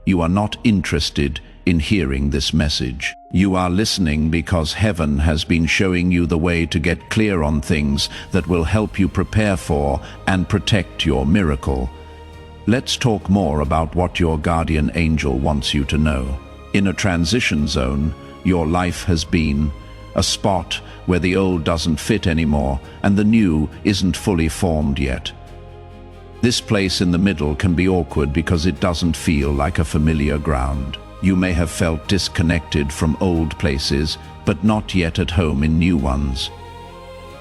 You are not interested in hearing this message. You are listening because heaven has been showing you the way to get clear on things that will help you prepare for and protect your miracle. Let's talk more about what your guardian angel wants you to know. In a transition zone, your life has been a spot where the old doesn't fit anymore and the new isn't fully formed yet. This place in the middle can be awkward because it doesn't feel like a familiar ground. You may have felt disconnected from old places, but not yet at home in new ones.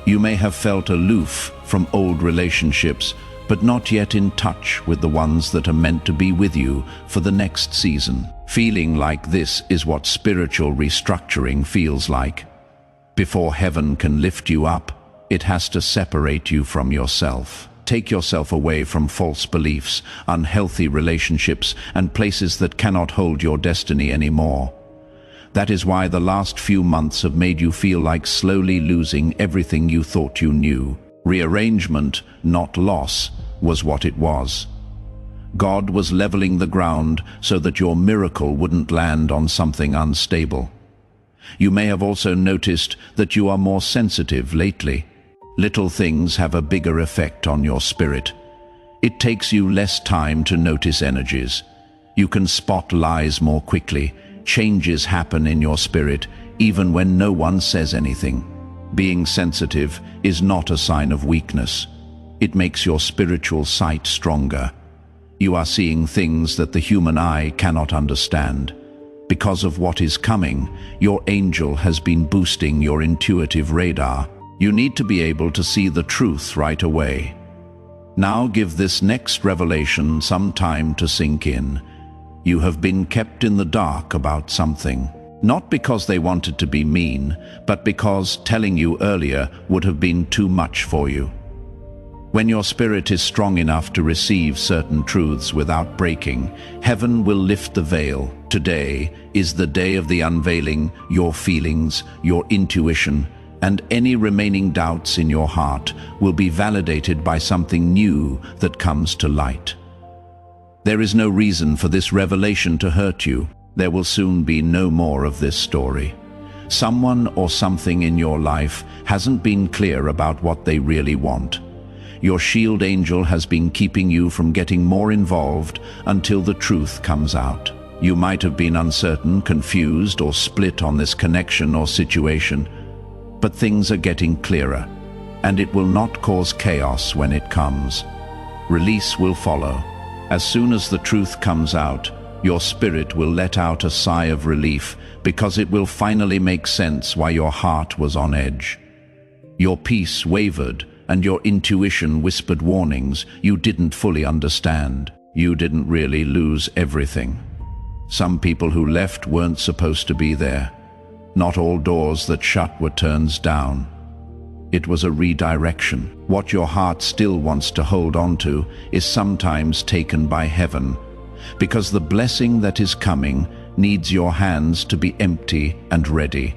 You may have felt aloof from old relationships, but not yet in touch with the ones that are meant to be with you for the next season. Feeling like this is what spiritual restructuring feels like. Before heaven can lift you up, it has to separate you from yourself. Take yourself away from false beliefs, unhealthy relationships, and places that cannot hold your destiny anymore. That is why the last few months have made you feel like slowly losing everything you thought you knew. Rearrangement, not loss, was what it was. God was leveling the ground so that your miracle wouldn't land on something unstable. You may have also noticed that you are more sensitive lately. Little things have a bigger effect on your spirit. It takes you less time to notice energies. You can spot lies more quickly. Changes happen in your spirit, even when no one says anything. Being sensitive is not a sign of weakness. It makes your spiritual sight stronger. You are seeing things that the human eye cannot understand. Because of what is coming, your angel has been boosting your intuitive radar. You need to be able to see the truth right away. Now give this next revelation some time to sink in. You have been kept in the dark about something. Not because they wanted to be mean, but because telling you earlier would have been too much for you. When your spirit is strong enough to receive certain truths without breaking, heaven will lift the veil. Today is the day of the unveiling. Your feelings, your intuition, and any remaining doubts in your heart will be validated by something new that comes to light. There is no reason for this revelation to hurt you. There will soon be no more of this story. Someone or something in your life hasn't been clear about what they really want. Your shield angel has been keeping you from getting more involved until the truth comes out. You might have been uncertain, confused, or split on this connection or situation, but things are getting clearer, and it will not cause chaos when it comes. Release will follow. As soon as the truth comes out, your spirit will let out a sigh of relief because it will finally make sense why your heart was on edge. Your peace wavered, and your intuition whispered warnings you didn't fully understand. You didn't really lose everything. Some people who left weren't supposed to be there. Not all doors that shut were turns down. It was a redirection. What your heart still wants to hold on to is sometimes taken by heaven, because the blessing that is coming needs your hands to be empty and ready.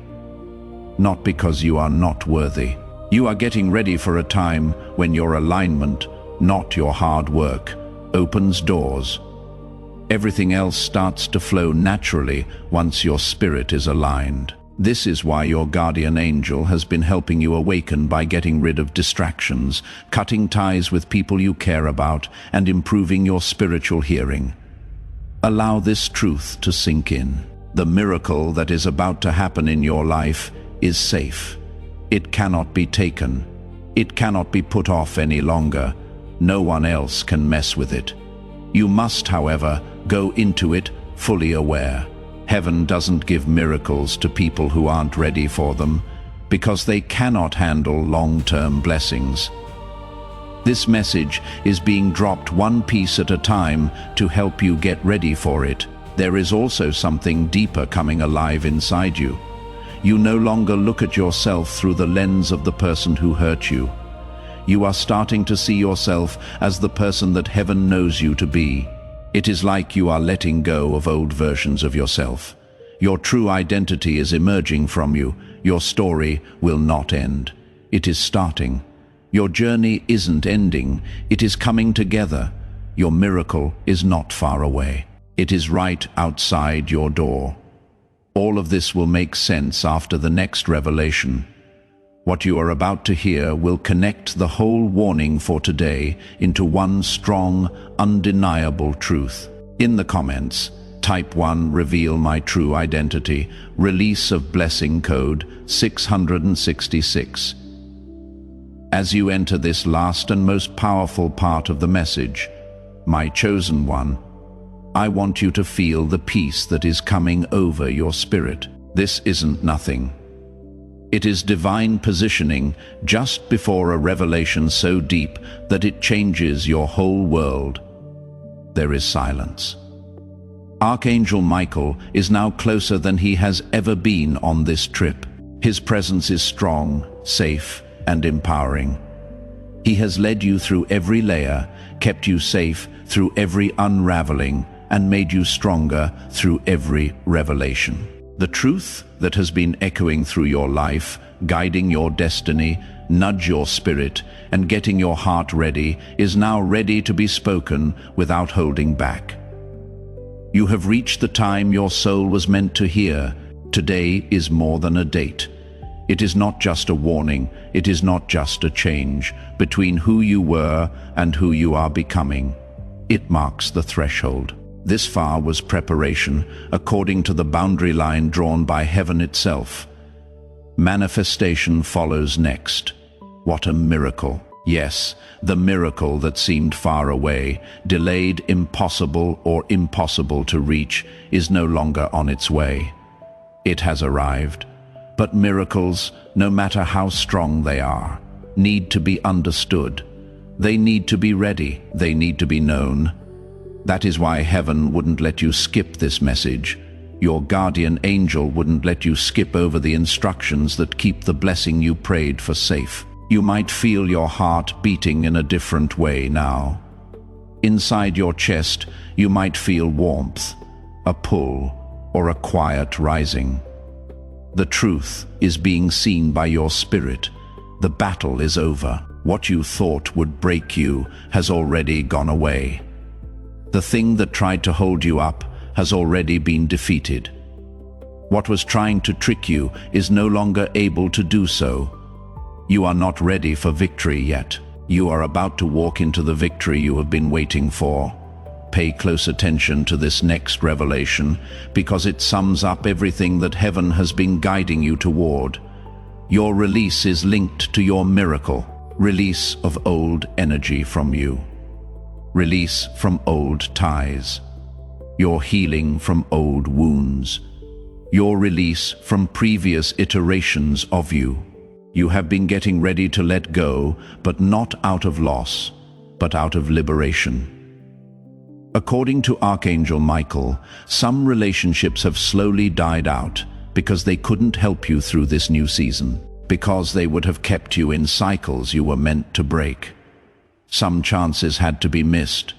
Not because you are not worthy. You are getting ready for a time when your alignment, not your hard work, opens doors. Everything else starts to flow naturally once your spirit is aligned. This is why your guardian angel has been helping you awaken by getting rid of distractions, cutting ties with people you care about, and improving your spiritual hearing. Allow this truth to sink in. The miracle that is about to happen in your life is safe. It cannot be taken. It cannot be put off any longer. No one else can mess with it. You must, however, go into it fully aware. Heaven doesn't give miracles to people who aren't ready for them, because they cannot handle long-term blessings. This message is being dropped one piece at a time to help you get ready for it. There is also something deeper coming alive inside you. You no longer look at yourself through the lens of the person who hurt you. You are starting to see yourself as the person that heaven knows you to be. It is like you are letting go of old versions of yourself. Your true identity is emerging from you. Your story will not end. It is starting. Your journey isn't ending. It is coming together. Your miracle is not far away. It is right outside your door. All of this will make sense after the next revelation. What you are about to hear will connect the whole warning for today into one strong, undeniable truth. In the comments, type 1, reveal my true identity, release of blessing code 666. As you enter this last and most powerful part of the message, my chosen one, I want you to feel the peace that is coming over your spirit. This isn't nothing. It is divine positioning just before a revelation so deep that it changes your whole world. There is silence. Archangel Michael is now closer than he has ever been on this trip. His presence is strong, safe, and empowering. He has led you through every layer, kept you safe through every unraveling, and made you stronger through every revelation. The truth that has been echoing through your life, guiding your destiny, nudge your spirit, and getting your heart ready, is now ready to be spoken without holding back. You have reached the time your soul was meant to hear. Today is more than a date. It is not just a warning. It is not just a change between who you were and who you are becoming. It marks the threshold. This far was preparation, according to the boundary line drawn by heaven itself. Manifestation follows next. What a miracle. Yes, the miracle that seemed far away, delayed, impossible, or impossible to reach, is no longer on its way. It has arrived. But miracles, no matter how strong they are, need to be understood. They need to be ready. They need to be known. That is why heaven wouldn't let you skip this message. Your guardian angel wouldn't let you skip over the instructions that keep the blessing you prayed for safe. You might feel your heart beating in a different way now. Inside your chest, you might feel warmth, a pull, or a quiet rising. The truth is being seen by your spirit. The battle is over. What you thought would break you has already gone away. The thing that tried to hold you up has already been defeated. What was trying to trick you is no longer able to do so. You are not ready for victory yet. You are about to walk into the victory you have been waiting for. Pay close attention to this next revelation, because it sums up everything that heaven has been guiding you toward. Your release is linked to your miracle. Release of old energy from you. Release from old ties. Your healing from old wounds. Your release from previous iterations of you. You have been getting ready to let go, but not out of loss, but out of liberation. According to Archangel Michael, some relationships have slowly died out because they couldn't help you through this new season, because they would have kept you in cycles you were meant to break. Some chances had to be missed.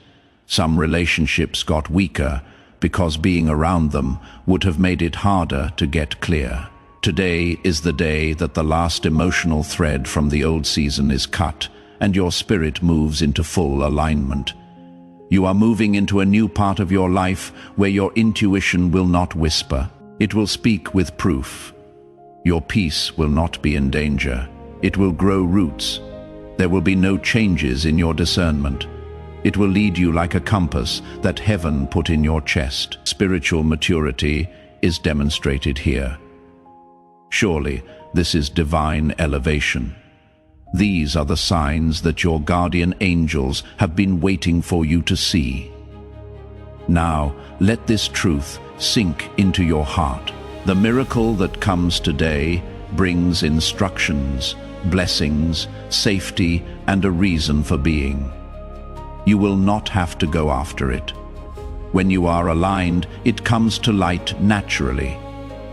Some relationships got weaker because being around them would have made it harder to get clear. Today is the day that the last emotional thread from the old season is cut and your spirit moves into full alignment. You are moving into a new part of your life where your intuition will not whisper. It will speak with proof. Your peace will not be in danger. It will grow roots. There will be no changes in your discernment. It will lead you like a compass that heaven put in your chest. Spiritual maturity is demonstrated here. Surely, this is divine elevation. These are the signs that your guardian angels have been waiting for you to see. Now, let this truth sink into your heart. The miracle that comes today brings instructions, blessings, safety, and a reason for being. You will not have to go after it. When you are aligned, it comes to light naturally.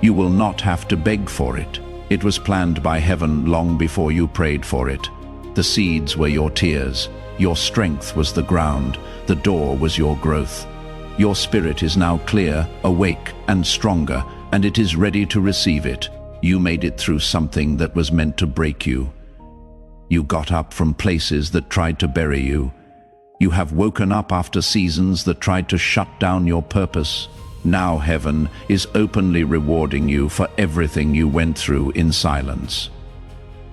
You will not have to beg for it. It was planned by heaven long before you prayed for it. The seeds were your tears. Your strength was the ground. The door was your growth. Your spirit is now clear, awake, and stronger, and it is ready to receive it. You made it through something that was meant to break you. You got up from places that tried to bury you. You have woken up after seasons that tried to shut down your purpose. Now heaven is openly rewarding you for everything you went through in silence.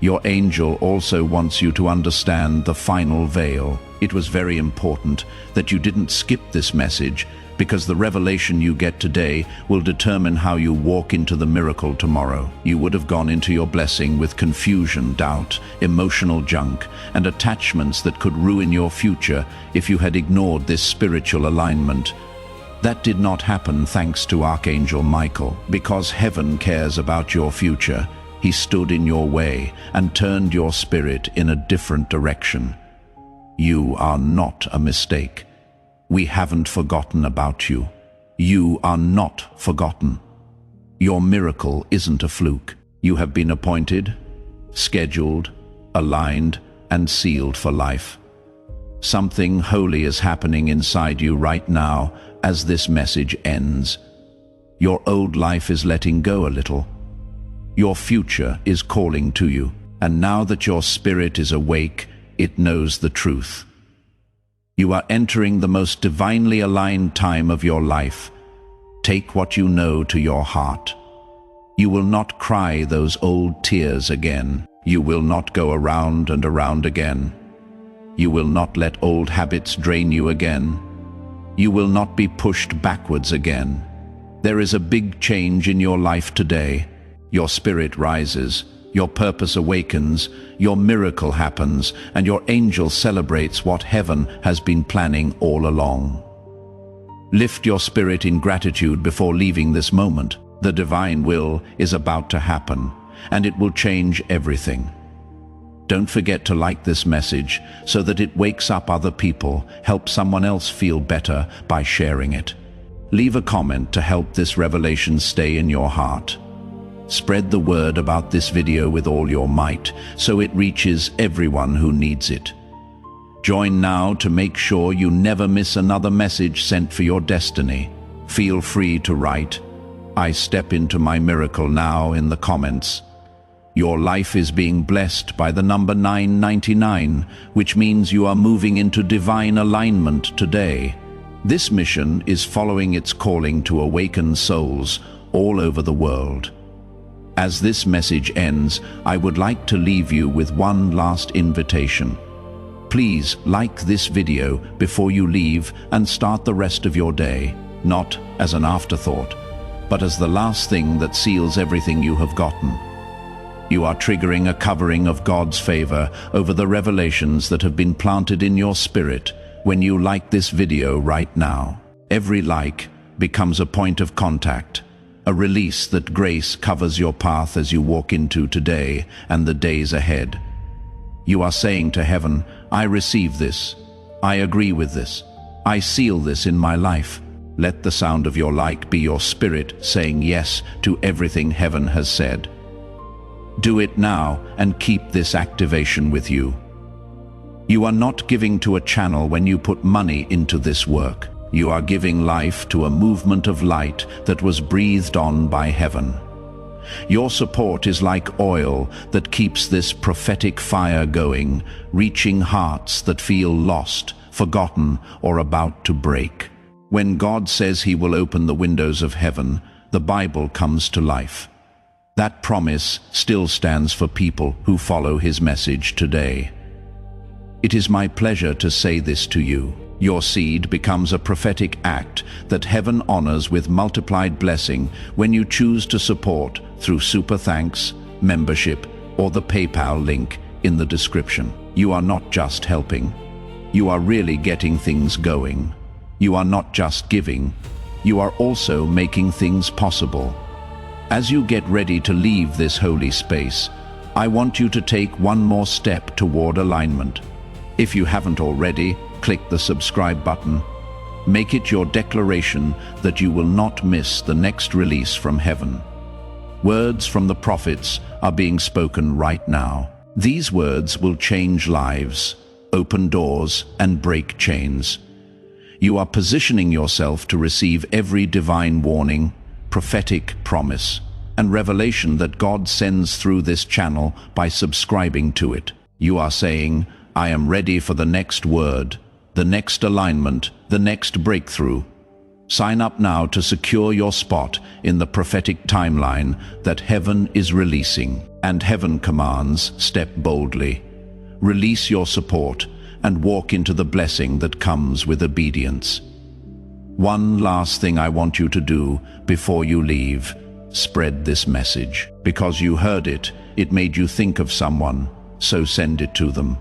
Your angel also wants you to understand the final veil. It was very important that you didn't skip this message, because the revelation you get today will determine how you walk into the miracle tomorrow. You would have gone into your blessing with confusion, doubt, emotional junk, and attachments that could ruin your future if you had ignored this spiritual alignment. That did not happen thanks to Archangel Michael. Because heaven cares about your future, he stood in your way and turned your spirit in a different direction. You are not a mistake. We haven't forgotten about you. You are not forgotten. Your miracle isn't a fluke. You have been appointed, scheduled, aligned, and sealed for life. Something holy is happening inside you right now as this message ends. Your old life is letting go a little. Your future is calling to you, and now that your spirit is awake, it knows the truth. You are entering the most divinely aligned time of your life. Take what you know to your heart. You will not cry those old tears again. You will not go around and around again. You will not let old habits drain you again. You will not be pushed backwards again. There is a big change in your life today. Your spirit rises, your purpose awakens, your miracle happens, and your angel celebrates what heaven has been planning all along. Lift your spirit in gratitude before leaving this moment. The divine will is about to happen, and it will change everything. Don't forget to like this message so that it wakes up other people. Help someone else feel better by sharing it. Leave a comment to help this revelation stay in your heart. Spread the word about this video with all your might, so it reaches everyone who needs it. Join now to make sure you never miss another message sent for your destiny. Feel free to write, "I step into my miracle now" in the comments. Your life is being blessed by the number 999, which means you are moving into divine alignment today. This mission is following its calling to awaken souls all over the world. As this message ends, I would like to leave you with one last invitation. Please like this video before you leave and start the rest of your day, not as an afterthought, but as the last thing that seals everything you have gotten. You are triggering a covering of God's favor over the revelations that have been planted in your spirit when you like this video right now. Every like becomes a point of contact, a release that grace covers your path as you walk into today and the days ahead. You are saying to heaven, "I receive this. I agree with this. I seal this in my life." Let the sound of your like be your spirit saying yes to everything heaven has said. Do it now and keep this activation with you. You are not giving to a channel when you put money into this work. You are giving life to a movement of light that was breathed on by heaven. Your support is like oil that keeps this prophetic fire going, reaching hearts that feel lost, forgotten, or about to break. When God says He will open the windows of heaven, the Bible comes to life. That promise still stands for people who follow His message today. It is my pleasure to say this to you. Your seed becomes a prophetic act that heaven honors with multiplied blessing when you choose to support through super thanks, membership, or the PayPal link in the description. You are not just helping. You are really getting things going. You are not just giving. You are also making things possible. As you get ready to leave this holy space, I want you to take one more step toward alignment. If you haven't already, click the subscribe button. Make it your declaration that you will not miss the next release from heaven. Words from the prophets are being spoken right now. These words will change lives, open doors, and break chains. You are positioning yourself to receive every divine warning, prophetic promise, and revelation that God sends through this channel by subscribing to it. You are saying, "I am ready for the next word, the next alignment, the next breakthrough." Sign up now to secure your spot in the prophetic timeline that heaven is releasing. And heaven commands, step boldly. Release your support and walk into the blessing that comes with obedience. One last thing I want you to do before you leave: spread this message. Because you heard it, it made you think of someone, so send it to them.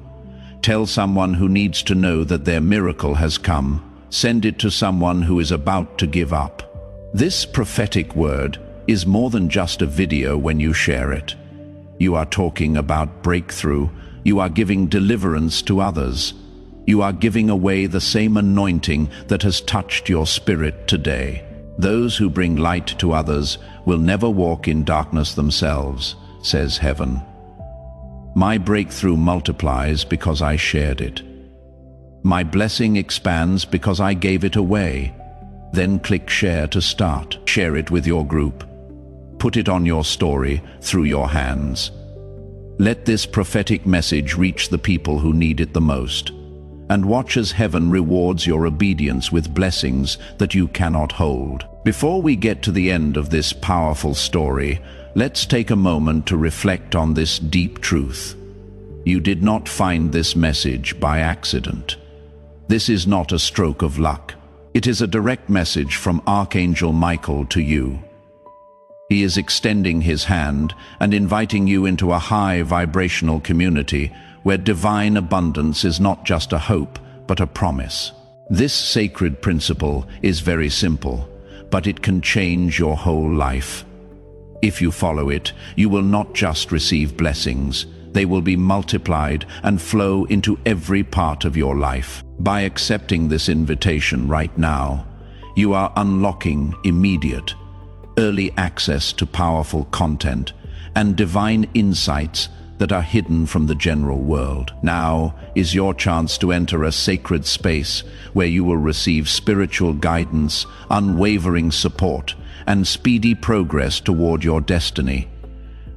Tell someone who needs to know that their miracle has come. Send it to someone who is about to give up. This prophetic word is more than just a video when you share it. You are talking about breakthrough. You are giving deliverance to others. You are giving away the same anointing that has touched your spirit today. Those who bring light to others will never walk in darkness themselves, says heaven. My breakthrough multiplies because I shared it. My blessing expands because I gave it away. Then click share to start. Share it with your group. Put it on your story through your hands. Let this prophetic message reach the people who need it the most. And watch as heaven rewards your obedience with blessings that you cannot hold. Before we get to the end of this powerful story, let's take a moment to reflect on this deep truth. You did not find this message by accident. This is not a stroke of luck. It is a direct message from Archangel Michael to you. He is extending his hand and inviting you into a high vibrational community where divine abundance is not just a hope, but a promise. This sacred principle is very simple, but it can change your whole life. If you follow it, you will not just receive blessings, they will be multiplied and flow into every part of your life. By accepting this invitation right now, you are unlocking immediate, early access to powerful content, and divine insights that are hidden from the general world. Now is your chance to enter a sacred space where you will receive spiritual guidance, unwavering support, and speedy progress toward your destiny.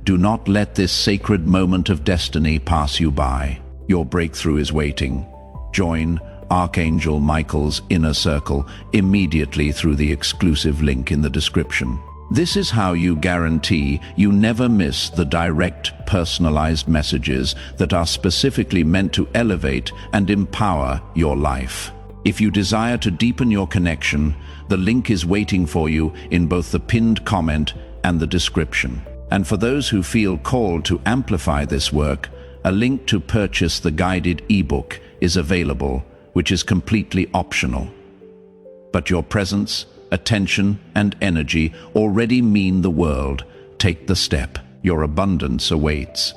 Do not let this sacred moment of destiny pass you by. Your breakthrough is waiting. Join Archangel Michael's inner circle immediately through the exclusive link in the description. This is how you guarantee you never miss the direct, personalized messages that are specifically meant to elevate and empower your life. If you desire to deepen your connection, the link is waiting for you in both the pinned comment and the description. And for those who feel called to amplify this work, a link to purchase the guided ebook is available, which is completely optional. But your presence, attention, and energy already mean the world. Take the step. Your abundance awaits.